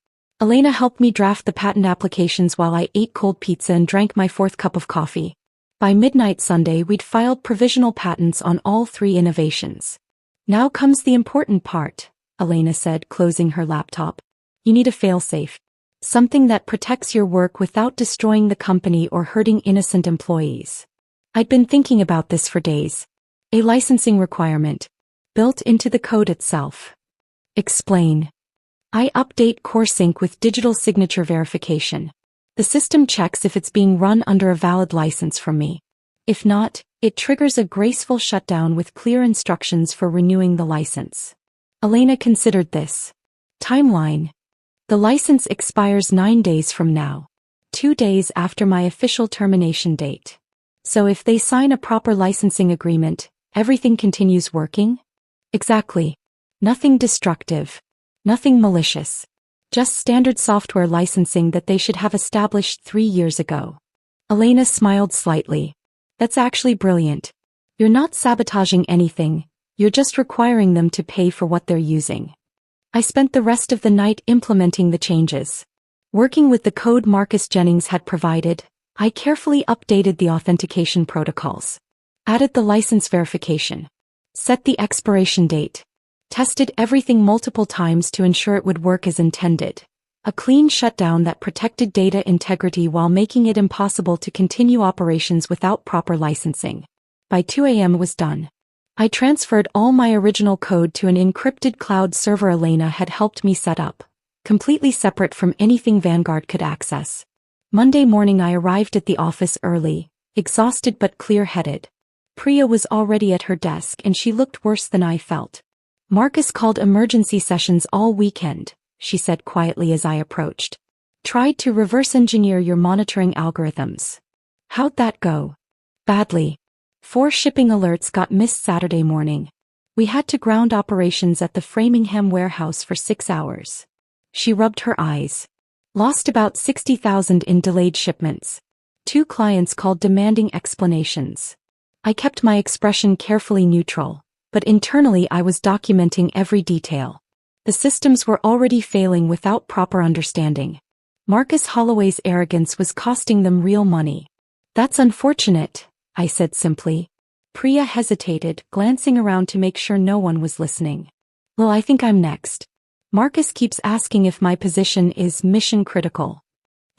Elena helped me draft the patent applications while I ate cold pizza and drank my 4th cup of coffee. By midnight Sunday we'd filed provisional patents on all 3 innovations. Now comes the important part, Elena said, closing her laptop. You need a failsafe. Something that protects your work without destroying the company or hurting innocent employees. I'd been thinking about this for days. A licensing requirement. Built into the code itself. Explain. I update CoreSync with digital signature verification. The system checks if it's being run under a valid license from me. If not, it triggers a graceful shutdown with clear instructions for renewing the license. Elena considered this. Timeline. The license expires 9 days from now. 2 days after my official termination date. So if they sign a proper licensing agreement, everything continues working? Exactly. Nothing destructive. Nothing malicious. Just standard software licensing that they should have established 3 years ago. Elena smiled slightly. That's actually brilliant. You're not sabotaging anything, you're just requiring them to pay for what they're using. I spent the rest of the night implementing the changes. Working with the code Marcus Jennings had provided, I carefully updated the authentication protocols. Added the license verification. Set the expiration date. Tested everything multiple times to ensure it would work as intended. A clean shutdown that protected data integrity while making it impossible to continue operations without proper licensing. By 2 a.m. it was done. I transferred all my original code to an encrypted cloud server Elena had helped me set up, completely separate from anything Vanguard could access. Monday morning I arrived at the office early, exhausted but clear-headed. Priya was already at her desk and she looked worse than I felt. Marcus called emergency sessions all weekend, she said quietly as I approached. Tried to reverse engineer your monitoring algorithms. How'd that go? Badly. 4 shipping alerts got missed Saturday morning. We had to ground operations at the Framingham warehouse for 6 hours. She rubbed her eyes. Lost about 60,000 in delayed shipments. 2 clients called demanding explanations. I kept my expression carefully neutral, but internally I was documenting every detail. The systems were already failing without proper understanding. Marcus Holloway's arrogance was costing them real money. That's unfortunate, I said simply. Priya hesitated, glancing around to make sure no one was listening. Well, I think I'm next. Marcus keeps asking if my position is mission critical.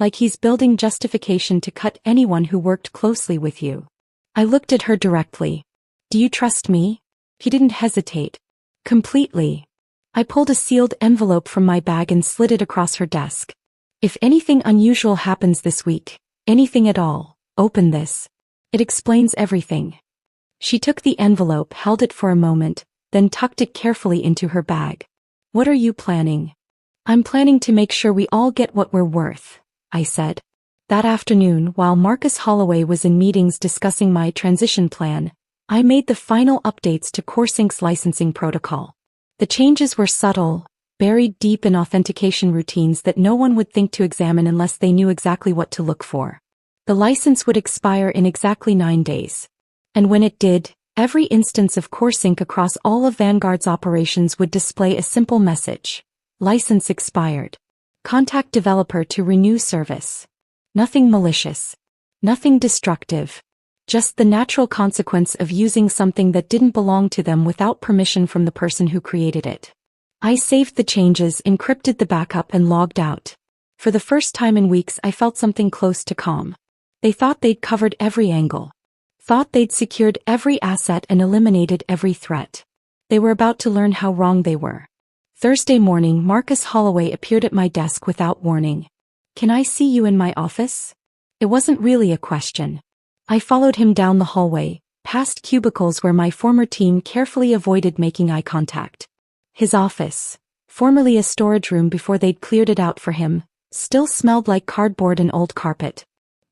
Like he's building justification to cut anyone who worked closely with you. I looked at her directly. Do you trust me? He didn't hesitate. Completely. I pulled a sealed envelope from my bag and slid it across her desk. If anything unusual happens this week, anything at all, open this. It explains everything. She took the envelope, held it for a moment, then tucked it carefully into her bag. What are you planning? I'm planning to make sure we all get what we're worth, I said. That afternoon, while Marcus Holloway was in meetings discussing my transition plan, I made the final updates to CoreSync's licensing protocol. The changes were subtle, buried deep in authentication routines that no one would think to examine unless they knew exactly what to look for. The license would expire in exactly 9 days. And when it did, every instance of CoreSync across all of Vanguard's operations would display a simple message. License expired. Contact developer to renew service. Nothing malicious. Nothing destructive. Just the natural consequence of using something that didn't belong to them without permission from the person who created it. I saved the changes, encrypted the backup and logged out. For the first time in weeks I felt something close to calm. They thought they'd covered every angle. Thought they'd secured every asset and eliminated every threat. They were about to learn how wrong they were. Thursday morning, Marcus Holloway appeared at my desk without warning. Can I see you in my office? It wasn't really a question. I followed him down the hallway, past cubicles where my former team carefully avoided making eye contact. His office, formerly a storage room before they'd cleared it out for him, still smelled like cardboard and old carpet.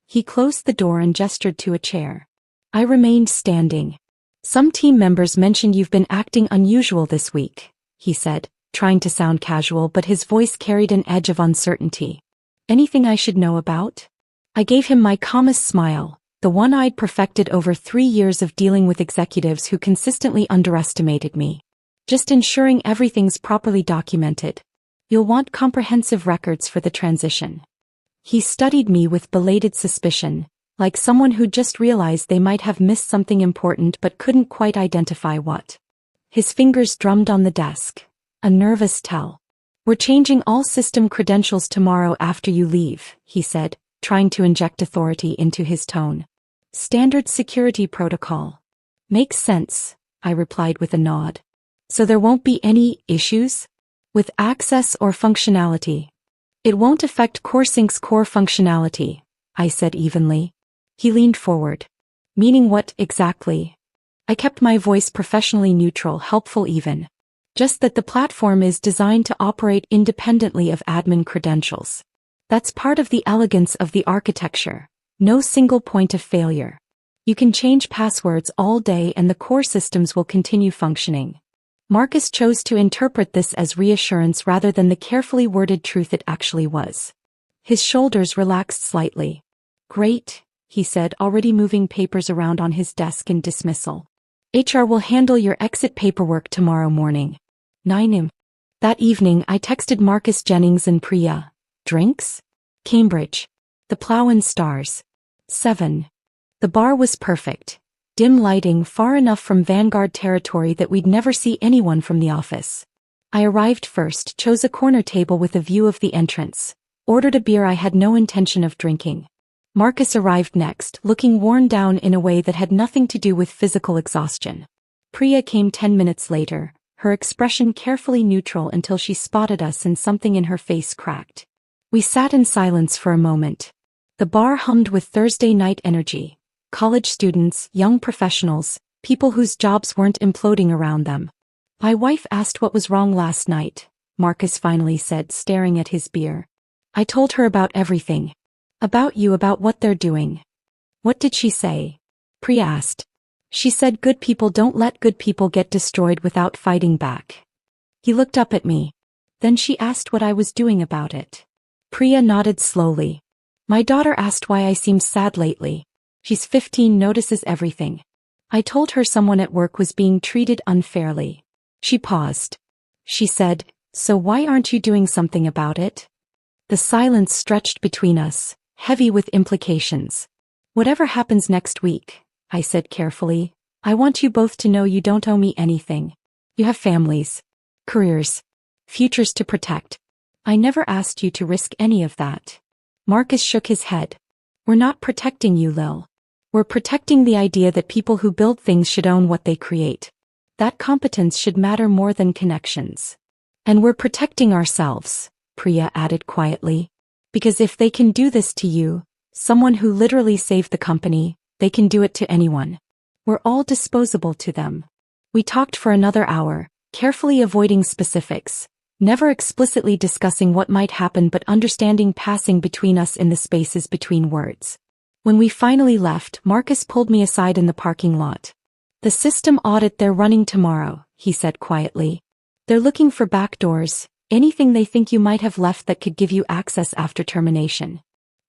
He closed the door and gestured to a chair. I remained standing. Some team members mentioned you've been acting unusual this week, he said, trying to sound casual, but his voice carried an edge of uncertainty. Anything I should know about? I gave him my calmest smile, the one I'd perfected over 3 years of dealing with executives who consistently underestimated me. Just ensuring everything's properly documented. You'll want comprehensive records for the transition. He studied me with belated suspicion, like someone who just realized they might have missed something important but couldn't quite identify what. His fingers drummed on the desk. A nervous tell. We're changing all system credentials tomorrow after you leave, he said, trying to inject authority into his tone. Standard security protocol. Makes sense, I replied with a nod. So there won't be any issues? With access or functionality? It won't affect CoreSync's core functionality, I said evenly. He leaned forward. Meaning what exactly? I kept my voice professionally neutral, helpful even. Just that the platform is designed to operate independently of admin credentials. That's part of the elegance of the architecture. No single point of failure. You can change passwords all day and the core systems will continue functioning. Marcus chose to interpret this as reassurance rather than the carefully worded truth it actually was. His shoulders relaxed slightly. Great, he said, already moving papers around on his desk in dismissal. HR will handle your exit paperwork tomorrow morning. 9 am. That evening I texted Marcus Jennings and Priya. Drinks? Cambridge. The Plough and Stars. 7. The bar was perfect. Dim lighting far enough from Vanguard territory that we'd never see anyone from the office. I arrived first, chose a corner table with a view of the entrance. Ordered a beer I had no intention of drinking. Marcus arrived next, looking worn down in a way that had nothing to do with physical exhaustion. Priya came 10 minutes later, her expression carefully neutral until she spotted us and something in her face cracked. We sat in silence for a moment. The bar hummed with Thursday night energy. College students, young professionals, people whose jobs weren't imploding around them. My wife asked what was wrong last night, Marcus finally said, staring at his beer. I told her about everything. About you, about what they're doing. What did she say? Priya asked. She said good people don't let good people get destroyed without fighting back. He looked up at me. Then she asked what I was doing about it. Priya nodded slowly. My daughter asked why I seemed sad lately. She's 15, notices everything. I told her someone at work was being treated unfairly. She paused. She said, so why aren't you doing something about it? The silence stretched between us, heavy with implications. Whatever happens next week, I said carefully, I want you both to know you don't owe me anything. You have families, careers, futures to protect. I never asked you to risk any of that. Marcus shook his head. We're not protecting you, Lil. We're protecting the idea that people who build things should own what they create. That competence should matter more than connections. And we're protecting ourselves, Priya added quietly. Because if they can do this to you, someone who literally saved the company, they can do it to anyone. We're all disposable to them. We talked for another hour, carefully avoiding specifics, never explicitly discussing what might happen but understanding passing between us in the spaces between words. When we finally left, Marcus pulled me aside in the parking lot. The system audit they're running tomorrow, he said quietly. They're looking for backdoors, anything they think you might have left that could give you access after termination.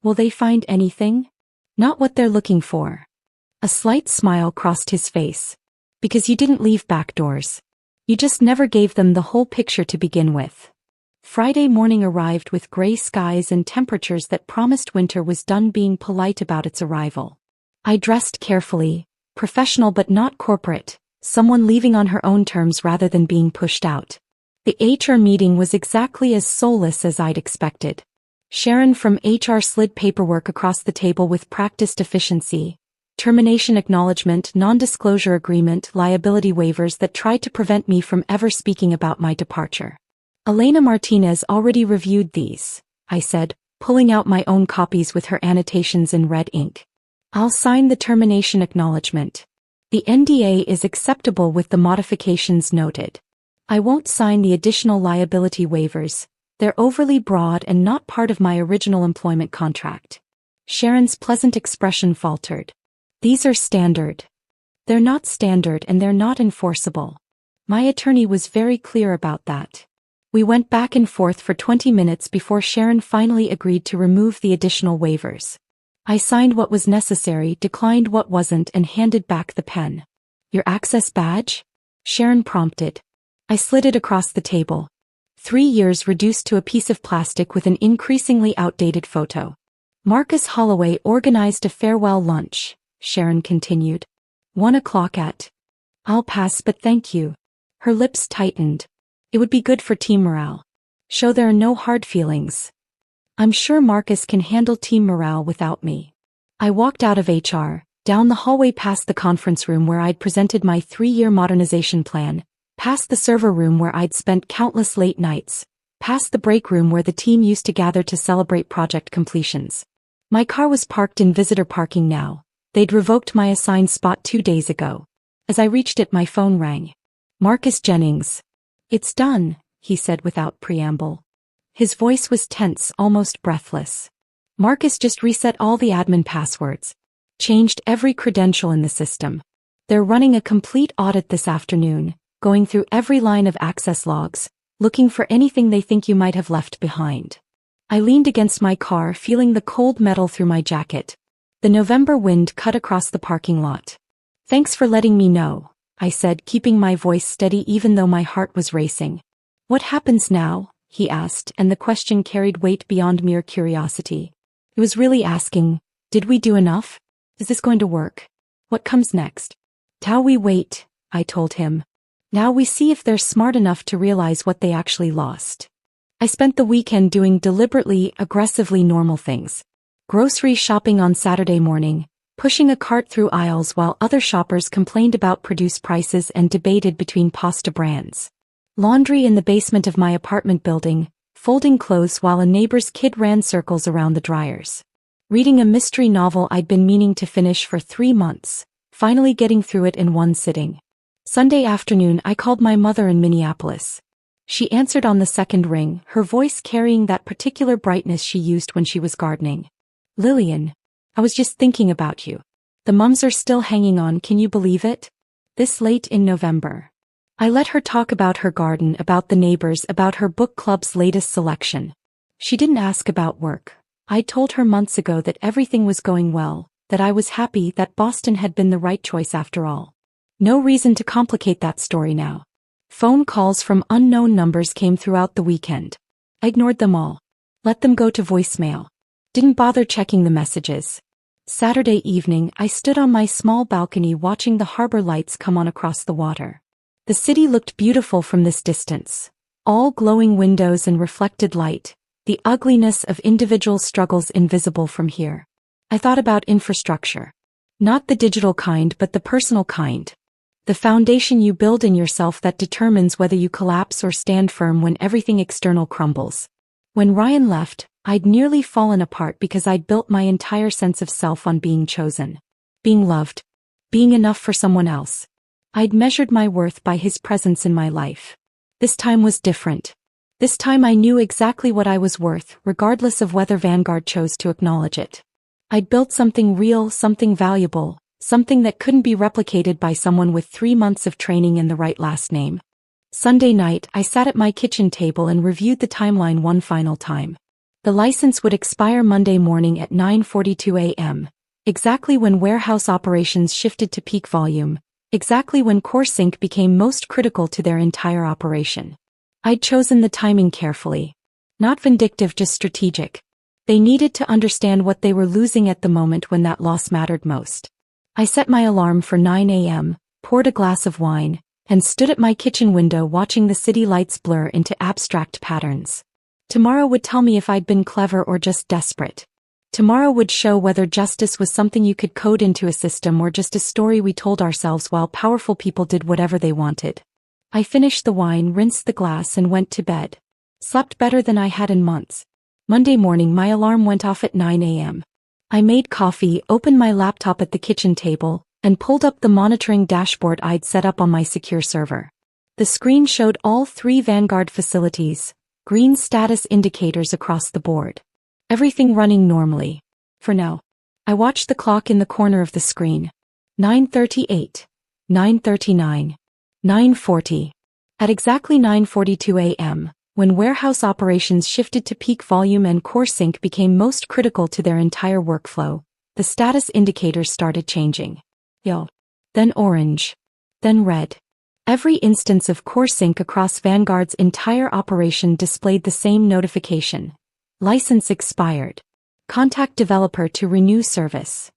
Will they find anything? Not what they're looking for. A slight smile crossed his face. Because you didn't leave backdoors. You just never gave them the whole picture to begin with. Friday morning arrived with gray skies and temperatures that promised winter was done being polite about its arrival. I dressed carefully, professional but not corporate, someone leaving on her own terms rather than being pushed out. The HR meeting was exactly as soulless as I'd expected. Sharon from HR slid paperwork across the table with practiced efficiency. Termination acknowledgement, non-disclosure agreement, liability waivers that tried to prevent me from ever speaking about my departure. Elena Martinez already reviewed these, I said, pulling out my own copies with her annotations in red ink. I'll sign the termination acknowledgement. The NDA is acceptable with the modifications noted. I won't sign the additional liability waivers. They're overly broad and not part of my original employment contract. Sharon's pleasant expression faltered. These are standard. They're not standard and they're not enforceable. My attorney was very clear about that. We went back and forth for 20 minutes before Sharon finally agreed to remove the additional waivers. I signed what was necessary, declined what wasn't, and handed back the pen. Your access badge? Sharon prompted. I slid it across the table. 3 years reduced to a piece of plastic with an increasingly outdated photo. Marcus Holloway organized a farewell lunch, Sharon continued. 1 o'clock at. I'll pass but thank you. Her lips tightened. It would be good for team morale. Show there are no hard feelings. I'm sure Marcus can handle team morale without me. I walked out of HR, down the hallway past the conference room where I'd presented my 3-year modernization plan, past the server room where I'd spent countless late nights, past the break room where the team used to gather to celebrate project completions. My car was parked in visitor parking now. They'd revoked my assigned spot 2 days ago. As I reached it, my phone rang. Marcus Jennings. It's done, he said without preamble. His voice was tense, almost breathless. Marcus just reset all the admin passwords. Changed every credential in the system. They're running a complete audit this afternoon, going through every line of access logs, looking for anything they think you might have left behind. I leaned against my car, feeling the cold metal through my jacket. The November wind cut across the parking lot. Thanks for letting me know, I said, keeping my voice steady even though my heart was racing. What happens now? He asked, and the question carried weight beyond mere curiosity. It was really asking, did we do enough? Is this going to work? What comes next? Now we wait, I told him. Now we see if they're smart enough to realize what they actually lost. I spent the weekend doing deliberately, aggressively normal things. Grocery shopping on Saturday morning, pushing a cart through aisles while other shoppers complained about produce prices and debated between pasta brands. Laundry in the basement of my apartment building, folding clothes while a neighbor's kid ran circles around the dryers. Reading a mystery novel I'd been meaning to finish for 3 months, finally getting through it in one sitting. Sunday afternoon I called my mother in Minneapolis. She answered on the second ring, her voice carrying that particular brightness she used when she was gardening. "Lillian, I was just thinking about you. The mums are still hanging on, can you believe it? This late in November." I let her talk about her garden, about the neighbors, about her book club's latest selection. She didn't ask about work. I told her months ago that everything was going well, that I was happy, that Boston had been the right choice after all. No reason to complicate that story now. Phone calls from unknown numbers came throughout the weekend. I ignored them all. Let them go to voicemail. Didn't bother checking the messages. Saturday evening, I stood on my small balcony watching the harbor lights come on across the water. The city looked beautiful from this distance. All glowing windows and reflected light, the ugliness of individual struggles invisible from here. I thought about infrastructure. Not the digital kind but the personal kind. The foundation you build in yourself that determines whether you collapse or stand firm when everything external crumbles. When Ryan left, I'd nearly fallen apart because I'd built my entire sense of self on being chosen. Being loved. Being enough for someone else. I'd measured my worth by his presence in my life. This time was different. This time I knew exactly what I was worth, regardless of whether Vanguard chose to acknowledge it. I'd built something real, something valuable, something that couldn't be replicated by someone with 3 months of training and the right last name. Sunday night, I sat at my kitchen table and reviewed the timeline one final time. The license would expire Monday morning at 9:42 a.m., exactly when warehouse operations shifted to peak volume, exactly when CoreSync became most critical to their entire operation. I'd chosen the timing carefully. Not vindictive, just strategic. They needed to understand what they were losing at the moment when that loss mattered most. I set my alarm for 9 a.m., poured a glass of wine, and stood at my kitchen window watching the city lights blur into abstract patterns. Tomorrow would tell me if I'd been clever or just desperate. Tomorrow would show whether justice was something you could code into a system or just a story we told ourselves while powerful people did whatever they wanted. I finished the wine, rinsed the glass, and went to bed. Slept better than I had in months. Monday morning my alarm went off at 9 a.m. I made coffee, opened my laptop at the kitchen table, and pulled up the monitoring dashboard I'd set up on my secure server. The screen showed all 3 Vanguard facilities, green status indicators across the board. Everything running normally. For now. I watched the clock in the corner of the screen. 9:38. 9:39. 9:40. At exactly 9:42 a.m., when warehouse operations shifted to peak volume and CoreSync became most critical to their entire workflow, the status indicators started changing. Yellow. Then orange. Then red. Every instance of CoreSync across Vanguard's entire operation displayed the same notification. License expired. Contact developer to renew service.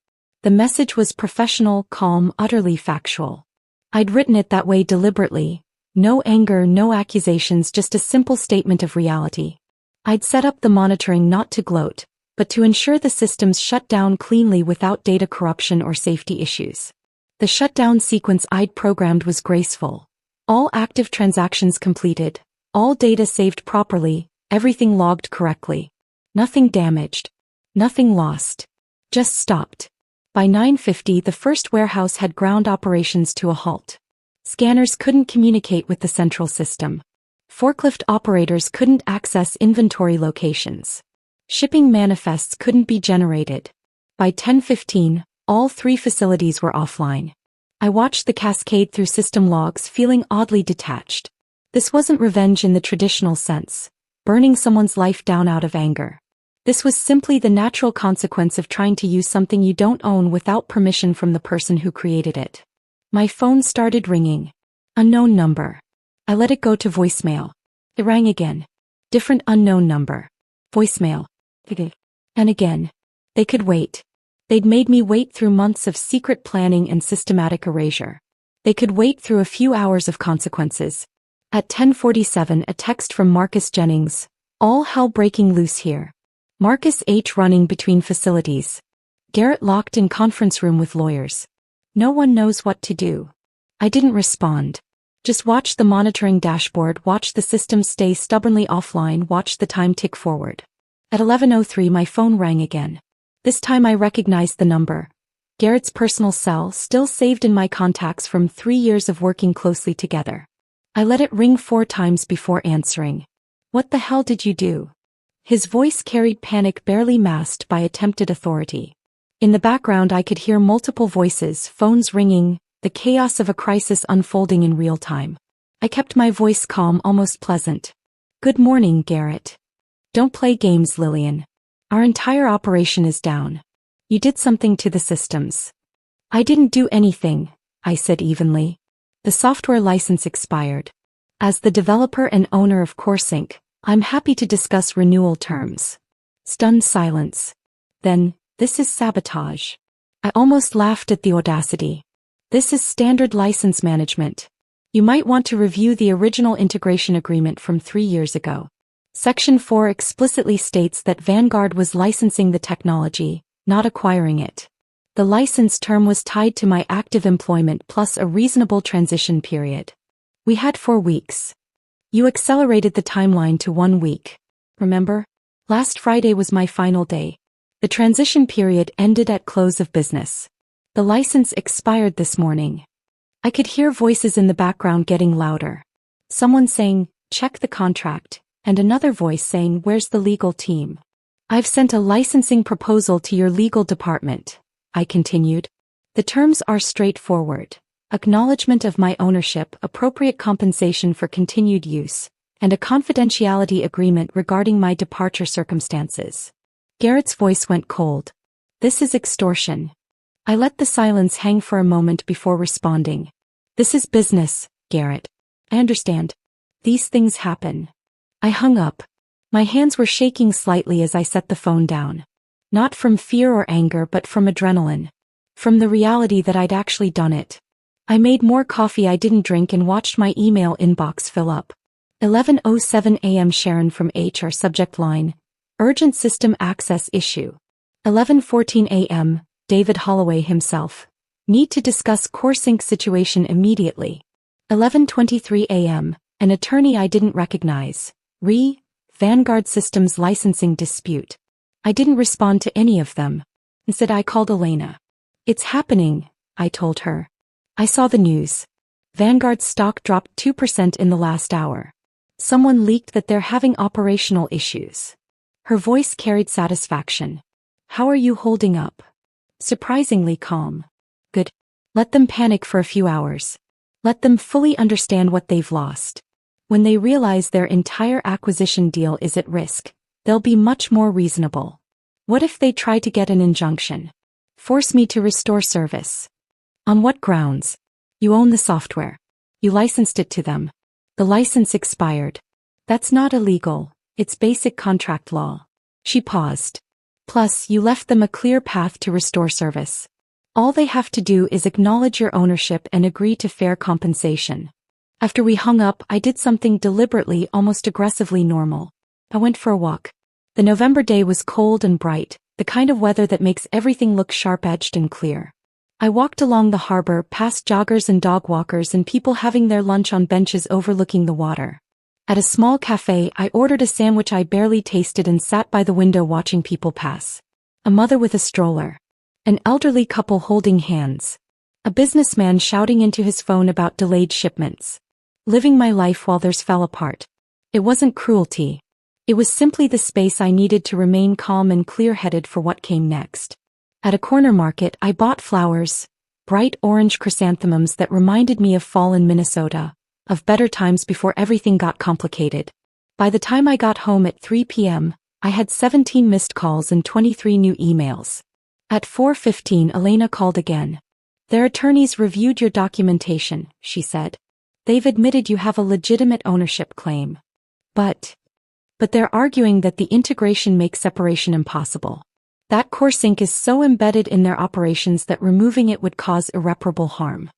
The message was professional, calm, utterly factual. I'd written it that way deliberately. No anger, no accusations, just a simple statement of reality. I'd set up the monitoring not to gloat, but to ensure the systems shut down cleanly without data corruption or safety issues. The shutdown sequence I'd programmed was graceful. All active transactions completed, all data saved properly, everything logged correctly. Nothing damaged. Nothing lost. Just stopped. By 9:50 the first warehouse had ground operations to a halt. Scanners couldn't communicate with the central system. Forklift operators couldn't access inventory locations. Shipping manifests couldn't be generated. By 10:15, all 3 facilities were offline. I watched the cascade through system logs, feeling oddly detached. This wasn't revenge in the traditional sense, burning someone's life down out of anger. This was simply the natural consequence of trying to use something you don't own without permission from the person who created it. My phone started ringing. Unknown number. I let it go to voicemail. It rang again. Different unknown number. Voicemail. And again. They could wait. They'd made me wait through months of secret planning and systematic erasure. They could wait through a few hours of consequences. At 10:47 a text from Marcus Jennings. All hell breaking loose here. Marcus H. running between facilities. Garrett locked in conference room with lawyers. No one knows what to do. I didn't respond. Just watch the monitoring dashboard, watch the system stay stubbornly offline, watch the time tick forward. At 11:03 my phone rang again. This time I recognized the number. Garrett's personal cell, still saved in my contacts from 3 years of working closely together. I let it ring 4 times before answering. What the hell did you do? His voice carried panic barely masked by attempted authority. In the background I could hear multiple voices, phones ringing, the chaos of a crisis unfolding in real time. I kept my voice calm, almost pleasant. Good morning, Garrett. Don't play games, Lillian. Our entire operation is down. You did something to the systems. I didn't do anything, I said evenly. The software license expired. As the developer and owner of CoreSync, I'm happy to discuss renewal terms. Stunned silence. Then, this is sabotage. I almost laughed at the audacity. This is standard license management. You might want to review the original integration agreement from 3 years ago. Section 4 explicitly states that Vanguard was licensing the technology, not acquiring it. The license term was tied to my active employment plus a reasonable transition period. We had 4 weeks. You accelerated the timeline to 1 week. Remember? Last Friday was my final day. The transition period ended at close of business. The license expired this morning. I could hear voices in the background getting louder. Someone saying, check the contract, and another voice saying, where's the legal team? I've sent a licensing proposal to your legal department, I continued. The terms are straightforward. Acknowledgement of my ownership, appropriate compensation for continued use, and a confidentiality agreement regarding my departure circumstances. Garrett's voice went cold. This is extortion. I let the silence hang for a moment before responding. This is business, Garrett. I understand. These things happen. I hung up. My hands were shaking slightly as I set the phone down. Not from fear or anger but from adrenaline. From the reality that I'd actually done it. I made more coffee I didn't drink and watched my email inbox fill up. 11:07 a.m. Sharon from HR subject line. Urgent system access issue. 11:14 a.m. David Holloway himself. Need to discuss CoreSync situation immediately. 11:23 a.m. An attorney I didn't recognize. Vanguard Systems licensing dispute. I didn't respond to any of them. Instead I called Elena. It's happening, I told her. I saw the news. Vanguard's stock dropped 2% in the last hour. Someone leaked that they're having operational issues. Her voice carried satisfaction. How are you holding up? Surprisingly calm. Good. Let them panic for a few hours. Let them fully understand what they've lost. When they realize their entire acquisition deal is at risk, they'll be much more reasonable. What if they try to get an injunction? Force me to restore service. On what grounds? You own the software. You licensed it to them. The license expired. That's not illegal, it's basic contract law. She paused. Plus, you left them a clear path to restore service. All they have to do is acknowledge your ownership and agree to fair compensation. After we hung up, I did something deliberately, almost aggressively normal. I went for a walk. The November day was cold and bright, the kind of weather that makes everything look sharp-edged and clear. I walked along the harbor, past joggers and dog walkers and people having their lunch on benches overlooking the water. At a small cafe, I ordered a sandwich I barely tasted and sat by the window watching people pass. A mother with a stroller. An elderly couple holding hands. A businessman shouting into his phone about delayed shipments. Living my life while theirs fell apart. It wasn't cruelty. It was simply the space I needed to remain calm and clear-headed for what came next. At a corner market, I bought flowers, bright orange chrysanthemums that reminded me of fall in Minnesota, of better times before everything got complicated. By the time I got home at 3 p.m., I had 17 missed calls and 23 new emails. At 4:15, Elena called again. Their attorneys reviewed your documentation, she said. They've admitted you have a legitimate ownership claim. But they're arguing that the integration makes separation impossible. That CoreSync is so embedded in their operations that removing it would cause irreparable harm.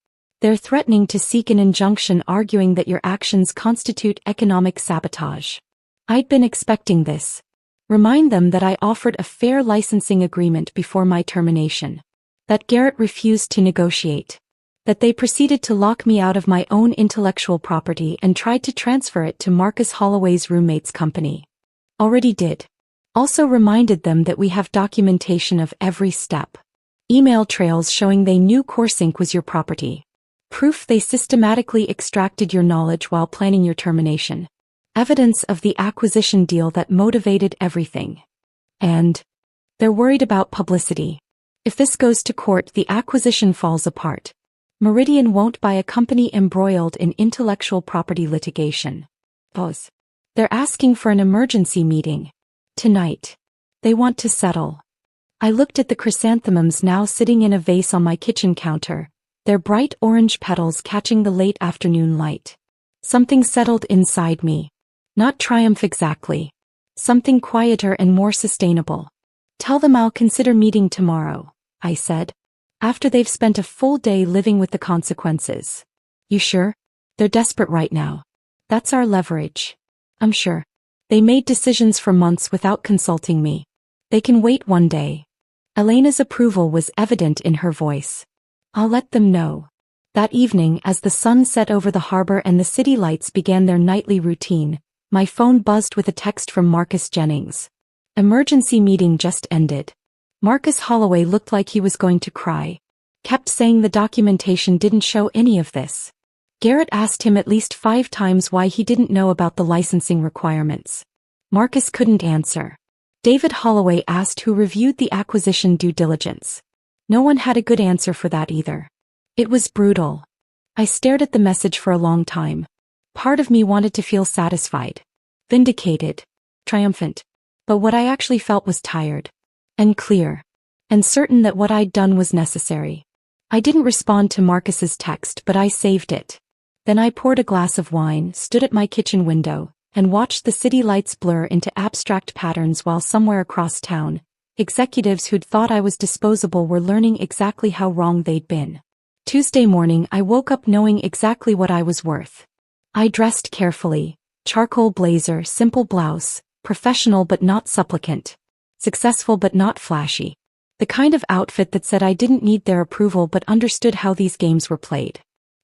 They're threatening to seek an injunction, arguing that your actions constitute economic sabotage. I'd been expecting this. Remind them that I offered a fair licensing agreement before my termination. That Garrett refused to negotiate. That they proceeded to lock me out of my own intellectual property and tried to transfer it to Marcus Holloway's roommate's company. Already did. Also reminded them that we have documentation of every step. Email trails showing they knew CoreSync was your property. Proof they systematically extracted your knowledge while planning your termination. Evidence of the acquisition deal that motivated everything. And they're worried about publicity. If this goes to court, the acquisition falls apart. Meridian won't buy a company embroiled in intellectual property litigation. Pause. They're asking for an emergency meeting. Tonight. They want to settle. I looked at the chrysanthemums now sitting in a vase on my kitchen counter, their bright orange petals catching the late afternoon light. Something settled inside me. Not triumph exactly. Something quieter and more sustainable. Tell them I'll consider meeting tomorrow, I said. After they've spent a full day living with the consequences. You sure? They're desperate right now. That's our leverage. I'm sure. They made decisions for months without consulting me. They can wait one day. Elena's approval was evident in her voice. I'll let them know. That evening, as the sun set over the harbor and the city lights began their nightly routine, my phone buzzed with a text from Marcus Jennings. Emergency meeting just ended. Marcus Holloway looked like he was going to cry. Kept saying the documentation didn't show any of this. Garrett asked him at least 5 times why he didn't know about the licensing requirements. Marcus couldn't answer. David Holloway asked who reviewed the acquisition due diligence. No one had a good answer for that either. It was brutal. I stared at the message for a long time. Part of me wanted to feel satisfied. Vindicated. Triumphant. But what I actually felt was tired. And clear. And certain that what I'd done was necessary. I didn't respond to Marcus's text, but I saved it. Then I poured a glass of wine, stood at my kitchen window, and watched the city lights blur into abstract patterns while somewhere across town, executives who'd thought I was disposable were learning exactly how wrong they'd been. Tuesday morning I woke up knowing exactly what I was worth. I dressed carefully, charcoal blazer, simple blouse, professional but not supplicant. Successful but not flashy. The kind of outfit that said I didn't need their approval but understood how these games were played.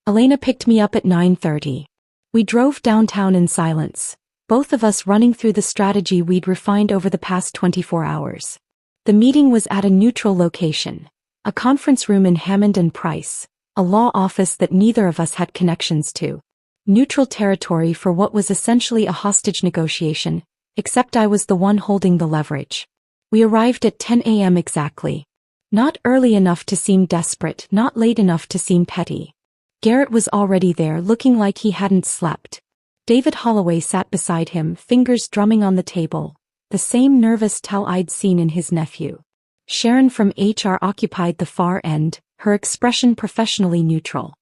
Elena picked me up at 9:30. We drove downtown in silence, both of us running through the strategy we'd refined over the past 24 hours. The meeting was at a neutral location, a conference room in Hammond and Price, a law office that neither of us had connections to. Neutral territory for what was essentially a hostage negotiation, except I was the one holding the leverage. We arrived at 10 a.m. exactly. Not early enough to seem desperate, not late enough to seem petty. Garrett was already there, looking like he hadn't slept. David Holloway sat beside him, fingers drumming on the table, the same nervous tell I'd seen in his nephew. Sharon from HR occupied the far end, her expression professionally neutral.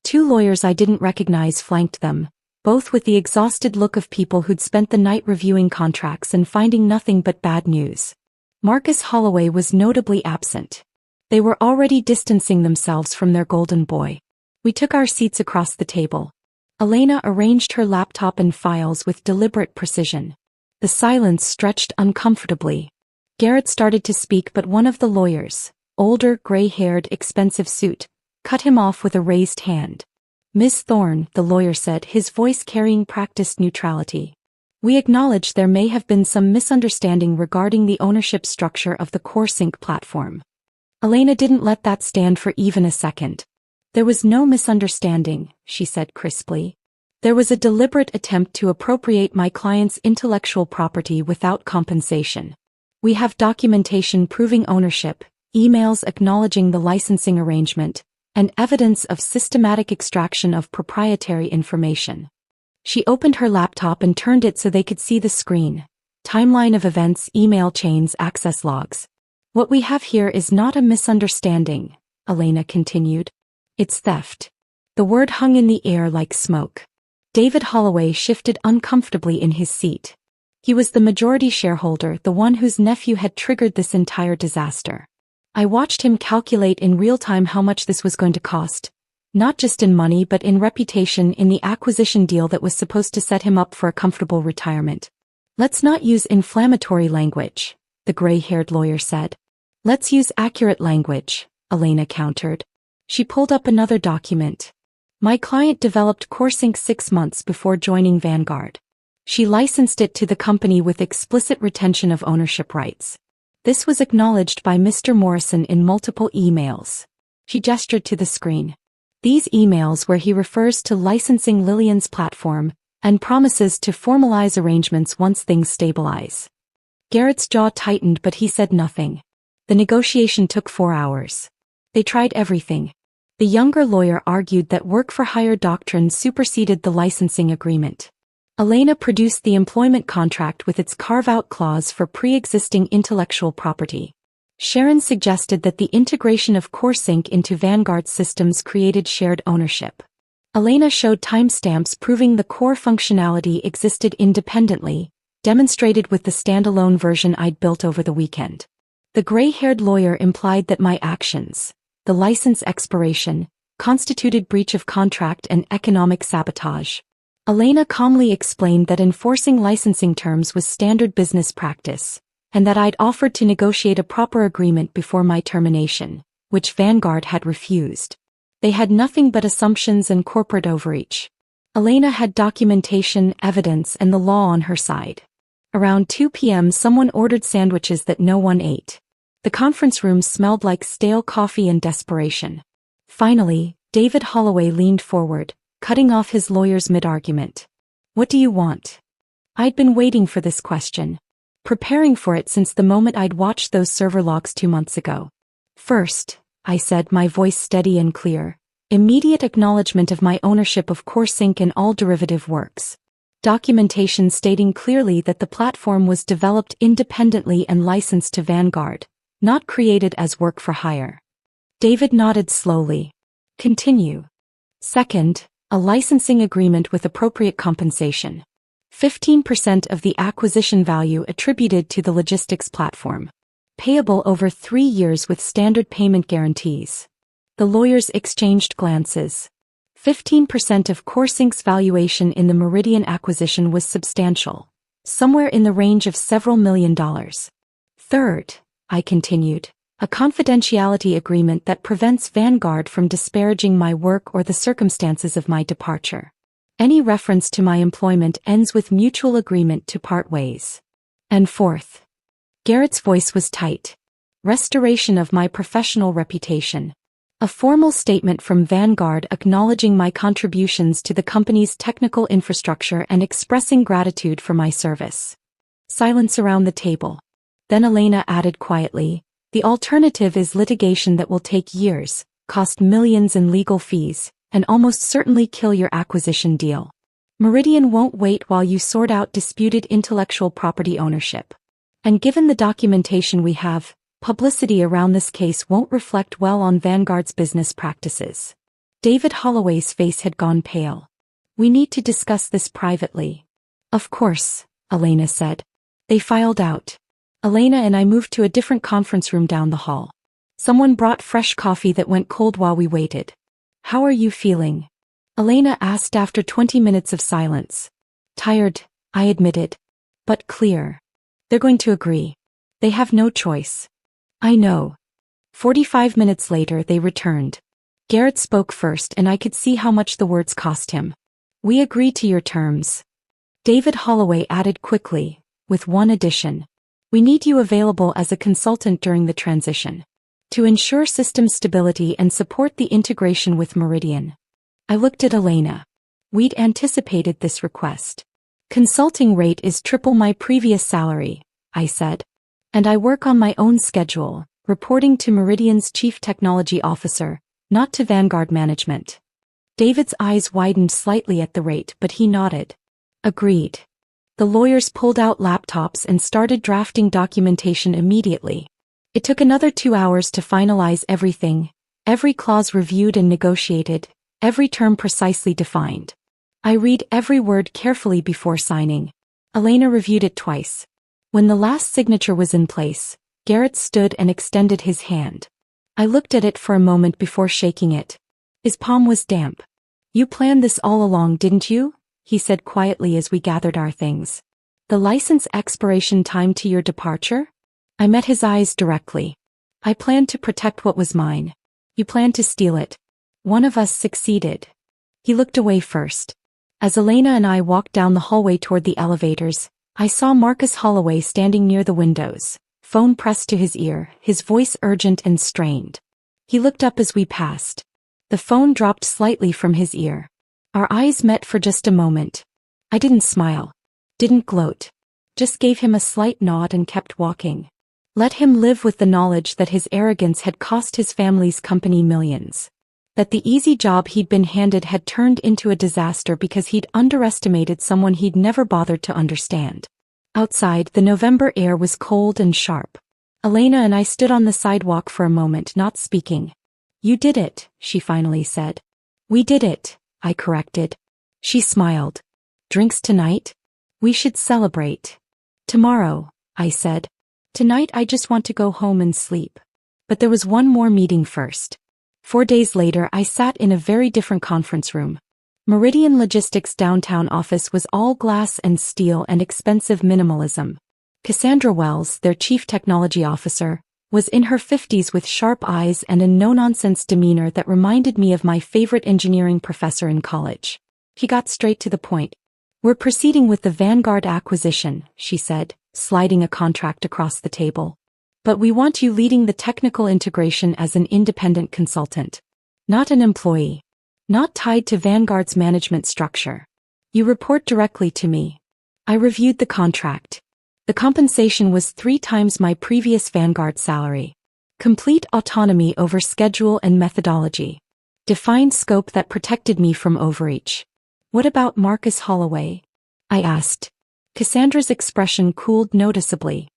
2 lawyers I didn't recognize flanked them, both with the exhausted look of people who'd spent the night reviewing contracts and finding nothing but bad news. Marcus Holloway was notably absent. They were already distancing themselves from their golden boy. We took our seats across the table. Elena arranged her laptop and files with deliberate precision. The silence stretched uncomfortably. Garrett started to speak, but one of the lawyers, older, gray-haired, expensive suit, cut him off with a raised hand. Miss Thorne, the lawyer said, his voice carrying practiced neutrality. We acknowledge there may have been some misunderstanding regarding the ownership structure of the CoreSync platform. Elena didn't let that stand for even a second. There was no misunderstanding, she said crisply. There was a deliberate attempt to appropriate my client's intellectual property without compensation. We have documentation proving ownership, emails acknowledging the licensing arrangement, and evidence of systematic extraction of proprietary information. She opened her laptop and turned it so they could see the screen. Timeline of events, email chains, access logs. What we have here is not a misunderstanding, Elena continued. It's theft. The word hung in the air like smoke. David Holloway shifted uncomfortably in his seat. He was the majority shareholder, the one whose nephew had triggered this entire disaster. I watched him calculate in real time how much this was going to cost. Not just in money but in reputation, in the acquisition deal that was supposed to set him up for a comfortable retirement. Let's not use inflammatory language, the gray-haired lawyer said. Let's use accurate language, Elena countered. She pulled up another document. My client developed CoreSync 6 months before joining Vanguard. She licensed it to the company with explicit retention of ownership rights. This was acknowledged by Mr. Morrison in multiple emails. She gestured to the screen. These emails where he refers to licensing Lillian's platform and promises to formalize arrangements once things stabilize. Garrett's jaw tightened, but he said nothing. The negotiation took 4 hours. They tried everything. The younger lawyer argued that work-for-hire doctrine superseded the licensing agreement. Elena produced the employment contract with its carve-out clause for pre-existing intellectual property. Sharon suggested that the integration of CoreSync into Vanguard's systems created shared ownership. Elena showed timestamps proving the core functionality existed independently, demonstrated with the standalone version I'd built over the weekend. The gray-haired lawyer implied that my actions, the license expiration, constituted breach of contract and economic sabotage. Elena calmly explained that enforcing licensing terms was standard business practice, and that I'd offered to negotiate a proper agreement before my termination, which Vanguard had refused. They had nothing but assumptions and corporate overreach. Elena had documentation, evidence, and the law on her side. Around 2 p.m. someone ordered sandwiches that no one ate. The conference room smelled like stale coffee and desperation. Finally, David Holloway leaned forward, cutting off his lawyer's mid-argument. What do you want? I'd been waiting for this question, preparing for it since the moment I'd watched those server logs 2 months ago. First, I said, my voice steady and clear, immediate acknowledgement of my ownership of CoreSync and all derivative works. Documentation stating clearly that the platform was developed independently and licensed to Vanguard, not created as work for hire. David nodded slowly. Continue. Second, a licensing agreement with appropriate compensation. 15% of the acquisition value attributed to the logistics platform. Payable over 3 years with standard payment guarantees. The lawyers exchanged glances. 15% of CoreSync's valuation in the Meridian acquisition was substantial, somewhere in the range of several $1,000,000. Third, I continued, a confidentiality agreement that prevents Vanguard from disparaging my work or the circumstances of my departure. Any reference to my employment ends with mutual agreement to part ways. And fourth, Garrett's voice was tight, restoration of my professional reputation. A formal statement from Vanguard acknowledging my contributions to the company's technical infrastructure and expressing gratitude for my service. Silence around the table. Then Elena added quietly, the alternative is litigation that will take years, cost millions in legal fees, and almost certainly kill your acquisition deal. Meridian won't wait while you sort out disputed intellectual property ownership. And given the documentation we have, publicity around this case won't reflect well on Vanguard's business practices. David Holloway's face had gone pale. We need to discuss this privately. Of course, Elena said. They filed out. Elena and I moved to a different conference room down the hall. Someone brought fresh coffee that went cold while we waited. How are you feeling? Elena asked after 20 minutes of silence. Tired, I admitted. But clear. They're going to agree. They have no choice. I know. 45 minutes later they returned. Garrett spoke first and I could see how much the words cost him. We agree to your terms. David Holloway added quickly, with one addition. We need you available as a consultant during the transition. To ensure system stability and support the integration with Meridian. I looked at Elena. We'd anticipated this request. Consulting rate is triple my previous salary, I said. And I work on my own schedule, reporting to Meridian's chief technology officer, not to Vanguard management. David's eyes widened slightly at the rate, but he nodded. Agreed. The lawyers pulled out laptops and started drafting documentation immediately. It took another 2 hours to finalize everything, every clause reviewed and negotiated, every term precisely defined. I read every word carefully before signing. Elena reviewed it twice. When the last signature was in place, Garrett stood and extended his hand. I looked at it for a moment before shaking it. His palm was damp. You planned this all along, didn't you? He said quietly as we gathered our things. The license expiration time to your departure? I met his eyes directly. I planned to protect what was mine. You planned to steal it. One of us succeeded. He looked away first. As Elena and I walked down the hallway toward the elevators, I saw Marcus Holloway standing near the windows, phone pressed to his ear, his voice urgent and strained. He looked up as we passed. The phone dropped slightly from his ear. Our eyes met for just a moment. I didn't smile. Didn't gloat. Just gave him a slight nod and kept walking. Let him live with the knowledge that his arrogance had cost his family's company millions. That the easy job he'd been handed had turned into a disaster because he'd underestimated someone he'd never bothered to understand. Outside, the November air was cold and sharp. Elena and I stood on the sidewalk for a moment, not speaking. You did it, she finally said. We did it, I corrected. She smiled. Drinks tonight? We should celebrate. Tomorrow, I said. Tonight I just want to go home and sleep. But there was one more meeting first. 4 days later I sat in a very different conference room. Meridian Logistics' downtown office was all glass and steel and expensive minimalism. Cassandra Wells, their chief technology officer, was in her 50s with sharp eyes and a no-nonsense demeanor that reminded me of my favorite engineering professor in college. He got straight to the point. We're proceeding with the Vanguard acquisition, she said, sliding a contract across the table. But we want you leading the technical integration as an independent consultant. Not an employee. Not tied to Vanguard's management structure. You report directly to me. I reviewed the contract. The compensation was 3 times my previous Vanguard salary. Complete autonomy over schedule and methodology. Defined scope that protected me from overreach. What about Marcus Holloway? I asked. Cassandra's expression cooled noticeably.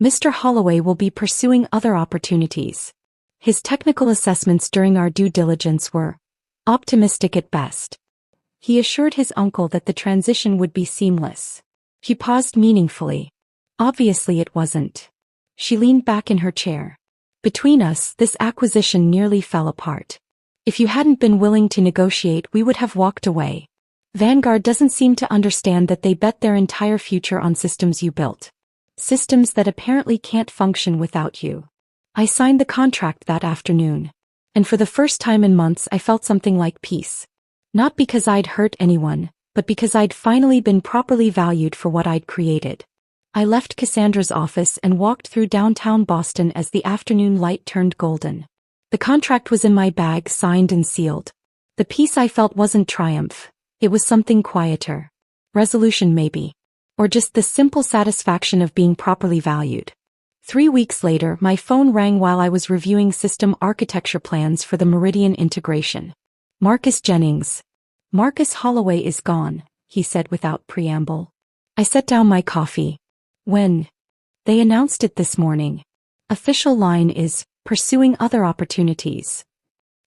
Mr. Holloway will be pursuing other opportunities. His technical assessments during our due diligence were optimistic at best. He assured his uncle that the transition would be seamless. He paused meaningfully. Obviously it wasn't. She leaned back in her chair. Between us, this acquisition nearly fell apart. If you hadn't been willing to negotiate, we would have walked away. Vanguard doesn't seem to understand that they bet their entire future on systems you built. Systems that apparently can't function without you. I signed the contract that afternoon. And for the first time in months I felt something like peace. Not because I'd hurt anyone, but because I'd finally been properly valued for what I'd created. I left Cassandra's office and walked through downtown Boston as the afternoon light turned golden. The contract was in my bag, signed and sealed. The peace I felt wasn't triumph. It was something quieter. Resolution maybe. Or just the simple satisfaction of being properly valued. 3 weeks later, my phone rang while I was reviewing system architecture plans for the Meridian integration. Marcus Jennings. Marcus Holloway is gone, he said without preamble. I set down my coffee. When? They announced it this morning. Official line is, pursuing other opportunities.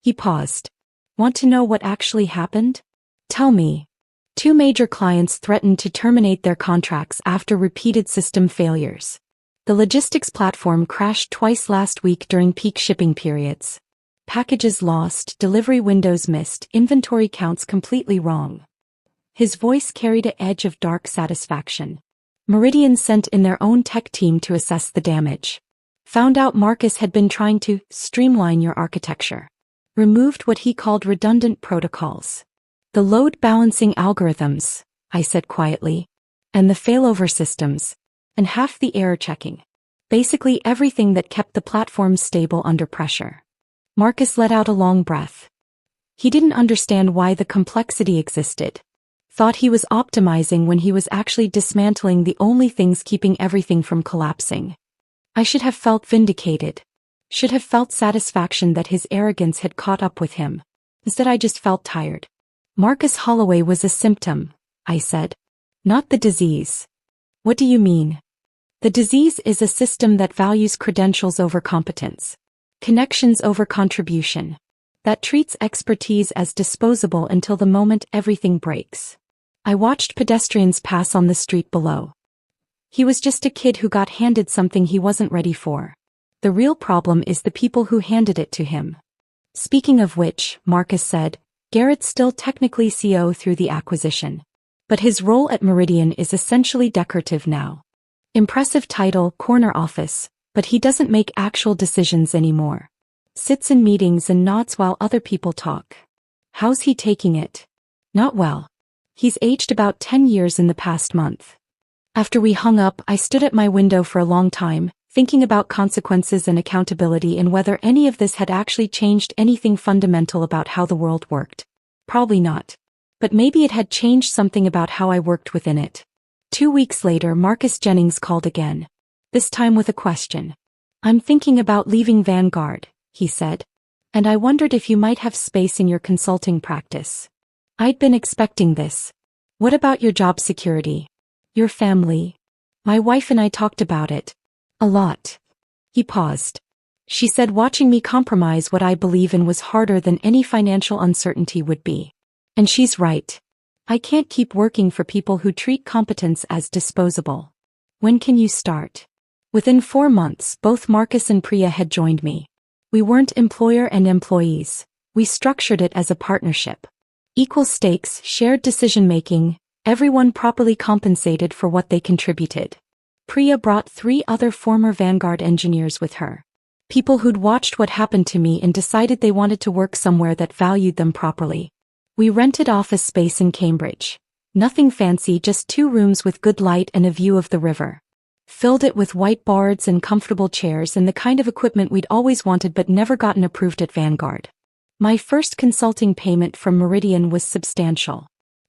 He paused. Want to know what actually happened? Tell me. 2 major clients threatened to terminate their contracts after repeated system failures. The logistics platform crashed twice last week during peak shipping periods. Packages lost, delivery windows missed, inventory counts completely wrong. His voice carried an edge of dark satisfaction. Meridian sent in their own tech team to assess the damage. Found out Marcus had been trying to streamline your architecture. Removed what he called redundant protocols. The load balancing algorithms, I said quietly. And the failover systems. And half the error checking. Basically everything that kept the platform stable under pressure. Marcus let out a long breath. He didn't understand why the complexity existed. Thought he was optimizing when he was actually dismantling the only things keeping everything from collapsing. I should have felt vindicated. Should have felt satisfaction that his arrogance had caught up with him. Instead I just felt tired. Marcus Holloway was a symptom, I said. Not the disease. What do you mean? The disease is a system that values credentials over competence. Connections over contribution. That treats expertise as disposable until the moment everything breaks. I watched pedestrians pass on the street below. He was just a kid who got handed something he wasn't ready for. The real problem is the people who handed it to him. Speaking of which, Marcus said, Garrett's still technically CO through the acquisition. But his role at Meridian is essentially decorative now. Impressive title, corner office, but he doesn't make actual decisions anymore. Sits in meetings and nods while other people talk. How's he taking it? Not well. He's aged about 10 years in the past month. After we hung up, I stood at my window for a long time, thinking about consequences and accountability and whether any of this had actually changed anything fundamental about how the world worked. Probably not. But maybe it had changed something about how I worked within it. 2 weeks later, Marcus Jennings called again. This time with a question. I'm thinking about leaving Vanguard, he said. And I wondered if you might have space in your consulting practice. I'd been expecting this. What about your job security? Your family? My wife and I talked about it. A lot. He paused. She said watching me compromise what I believe in was harder than any financial uncertainty would be. And she's right. I can't keep working for people who treat competence as disposable. When can you start? Within 4 months, both Marcus and Priya had joined me. We weren't employer and employees. We structured it as a partnership. Equal stakes, shared decision-making, everyone properly compensated for what they contributed. Priya brought 3 other former Vanguard engineers with her. People who'd watched what happened to me and decided they wanted to work somewhere that valued them properly. We rented office space in Cambridge. Nothing fancy, just 2 rooms with good light and a view of the river. Filled it with whiteboards and comfortable chairs and the kind of equipment we'd always wanted but never gotten approved at Vanguard. My first consulting payment from Meridian was substantial.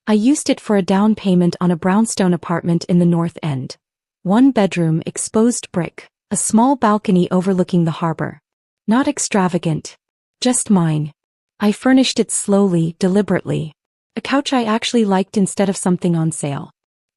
I used it for a down payment on a brownstone apartment in the North End. 1 bedroom, exposed brick, a small balcony overlooking the harbor. Not extravagant. Just mine. I furnished it slowly, deliberately. A couch I actually liked instead of something on sale.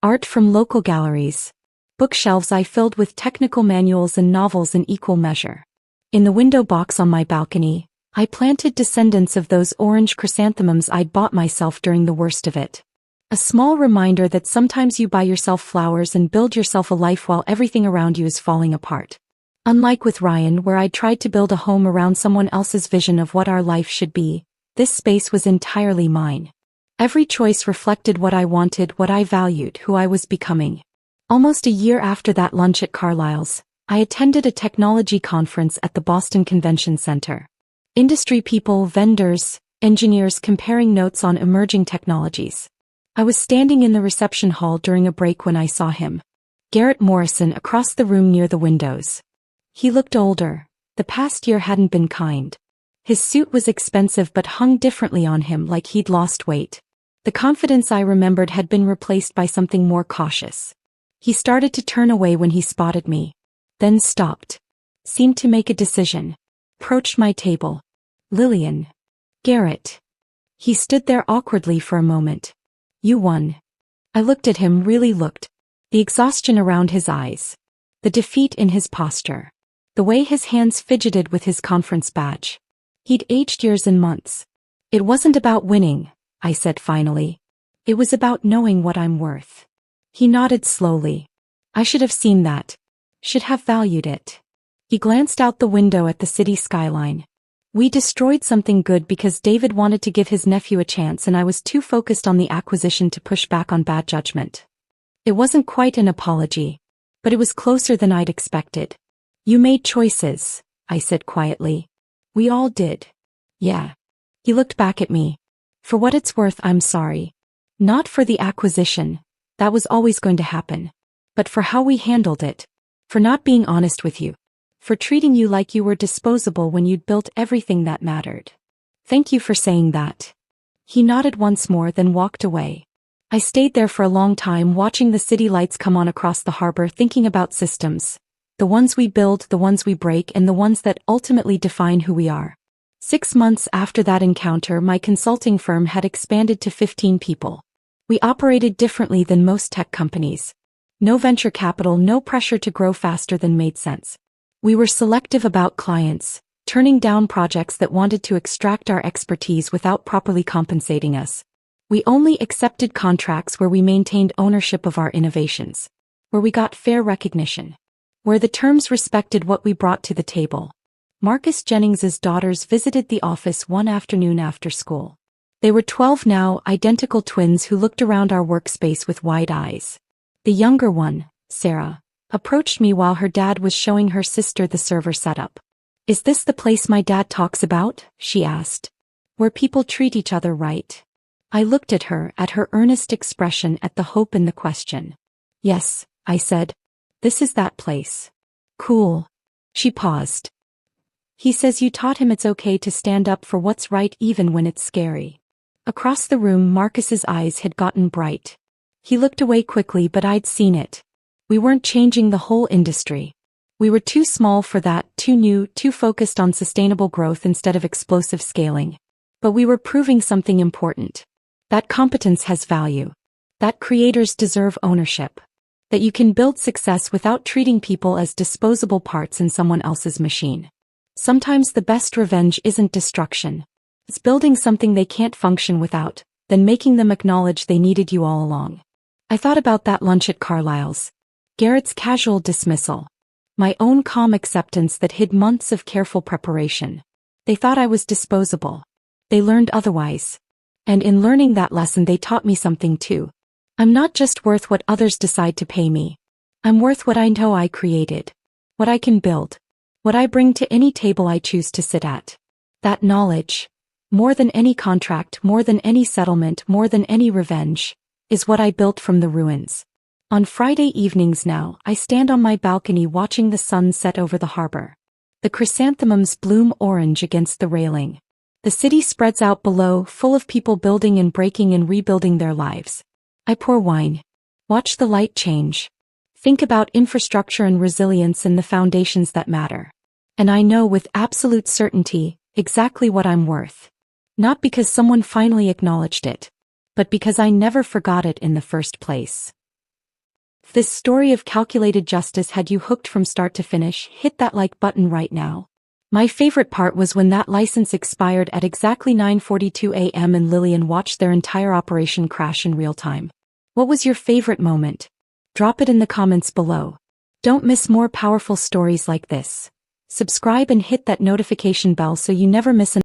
Art from local galleries. Bookshelves I filled with technical manuals and novels in equal measure. In the window box on my balcony, I planted descendants of those orange chrysanthemums I'd bought myself during the worst of it. A small reminder that sometimes you buy yourself flowers and build yourself a life while everything around you is falling apart. Unlike with Ryan, where I tried to build a home around someone else's vision of what our life should be, this space was entirely mine. Every choice reflected what I wanted, what I valued, who I was becoming. Almost a year after that lunch at Carlyle's, I attended a technology conference at the Boston Convention Center. Industry people, vendors, engineers comparing notes on emerging technologies. I was standing in the reception hall during a break when I saw him. Garrett Morrison across the room near the windows. He looked older. The past year hadn't been kind. His suit was expensive but hung differently on him, like he'd lost weight. The confidence I remembered had been replaced by something more cautious. He started to turn away when he spotted me. Then stopped. Seemed to make a decision. Approached my table. Lillian. Garrett. He stood there awkwardly for a moment. You won. I looked at him, really looked. The exhaustion around his eyes. The defeat in his posture. The way his hands fidgeted with his conference badge. He'd aged years and months. It wasn't about winning, I said finally. It was about knowing what I'm worth. He nodded slowly. I should have seen that. Should have valued it. He glanced out the window at the city skyline. We destroyed something good because David wanted to give his nephew a chance and I was too focused on the acquisition to push back on bad judgment. It wasn't quite an apology, but it was closer than I'd expected. You made choices, I said quietly. We all did. Yeah. He looked back at me. For what it's worth, I'm sorry. Not for the acquisition. That was always going to happen. But for how we handled it. For not being honest with you. For treating you like you were disposable when you'd built everything that mattered. Thank you for saying that. He nodded once more, then walked away. I stayed there for a long time watching the city lights come on across the harbor, thinking about systems. The ones we build, the ones we break, and the ones that ultimately define who we are. 6 months after that encounter, my consulting firm had expanded to 15 people. We operated differently than most tech companies. No venture capital, no pressure to grow faster than made sense. We were selective about clients, turning down projects that wanted to extract our expertise without properly compensating us. We only accepted contracts where we maintained ownership of our innovations, where we got fair recognition, where the terms respected what we brought to the table. Marcus Jennings's daughters visited the office one afternoon after school. They were 12 now, identical twins who looked around our workspace with wide eyes. The younger one, Sarah, approached me while her dad was showing her sister the server setup. "Is this the place my dad talks about?" she asked. "Where people treat each other right?" I looked at her earnest expression, at the hope in the question. "Yes," I said. "This is that place." "Cool." She paused. "He says you taught him it's okay to stand up for what's right even when it's scary." Across the room, Marcus's eyes had gotten bright. He looked away quickly, but I'd seen it. We weren't changing the whole industry. We were too small for that, too new, too focused on sustainable growth instead of explosive scaling. But we were proving something important. That competence has value. That creators deserve ownership. That you can build success without treating people as disposable parts in someone else's machine. Sometimes the best revenge isn't destruction. It's building something they can't function without, then making them acknowledge they needed you all along. I thought about that lunch at Carlisle's. Garrett's casual dismissal. My own calm acceptance that hid months of careful preparation. They thought I was disposable. They learned otherwise. And in learning that lesson, they taught me something too. I'm not just worth what others decide to pay me. I'm worth what I know I created. What I can build. What I bring to any table I choose to sit at. That knowledge, more than any contract, more than any settlement, more than any revenge, is what I built from the ruins. On Friday evenings now, I stand on my balcony watching the sun set over the harbor. The chrysanthemums bloom orange against the railing. The city spreads out below, full of people building and breaking and rebuilding their lives. I pour wine. Watch the light change. Think about infrastructure and resilience and the foundations that matter. And I know with absolute certainty exactly what I'm worth. Not because someone finally acknowledged it, but because I never forgot it in the first place. If this story of calculated justice had you hooked from start to finish, hit that like button right now. My favorite part was when that license expired at exactly 9:42 a.m. and Lillian watched their entire operation crash in real time. What was your favorite moment? Drop it in the comments below. Don't miss more powerful stories like this. Subscribe and hit that notification bell so you never miss an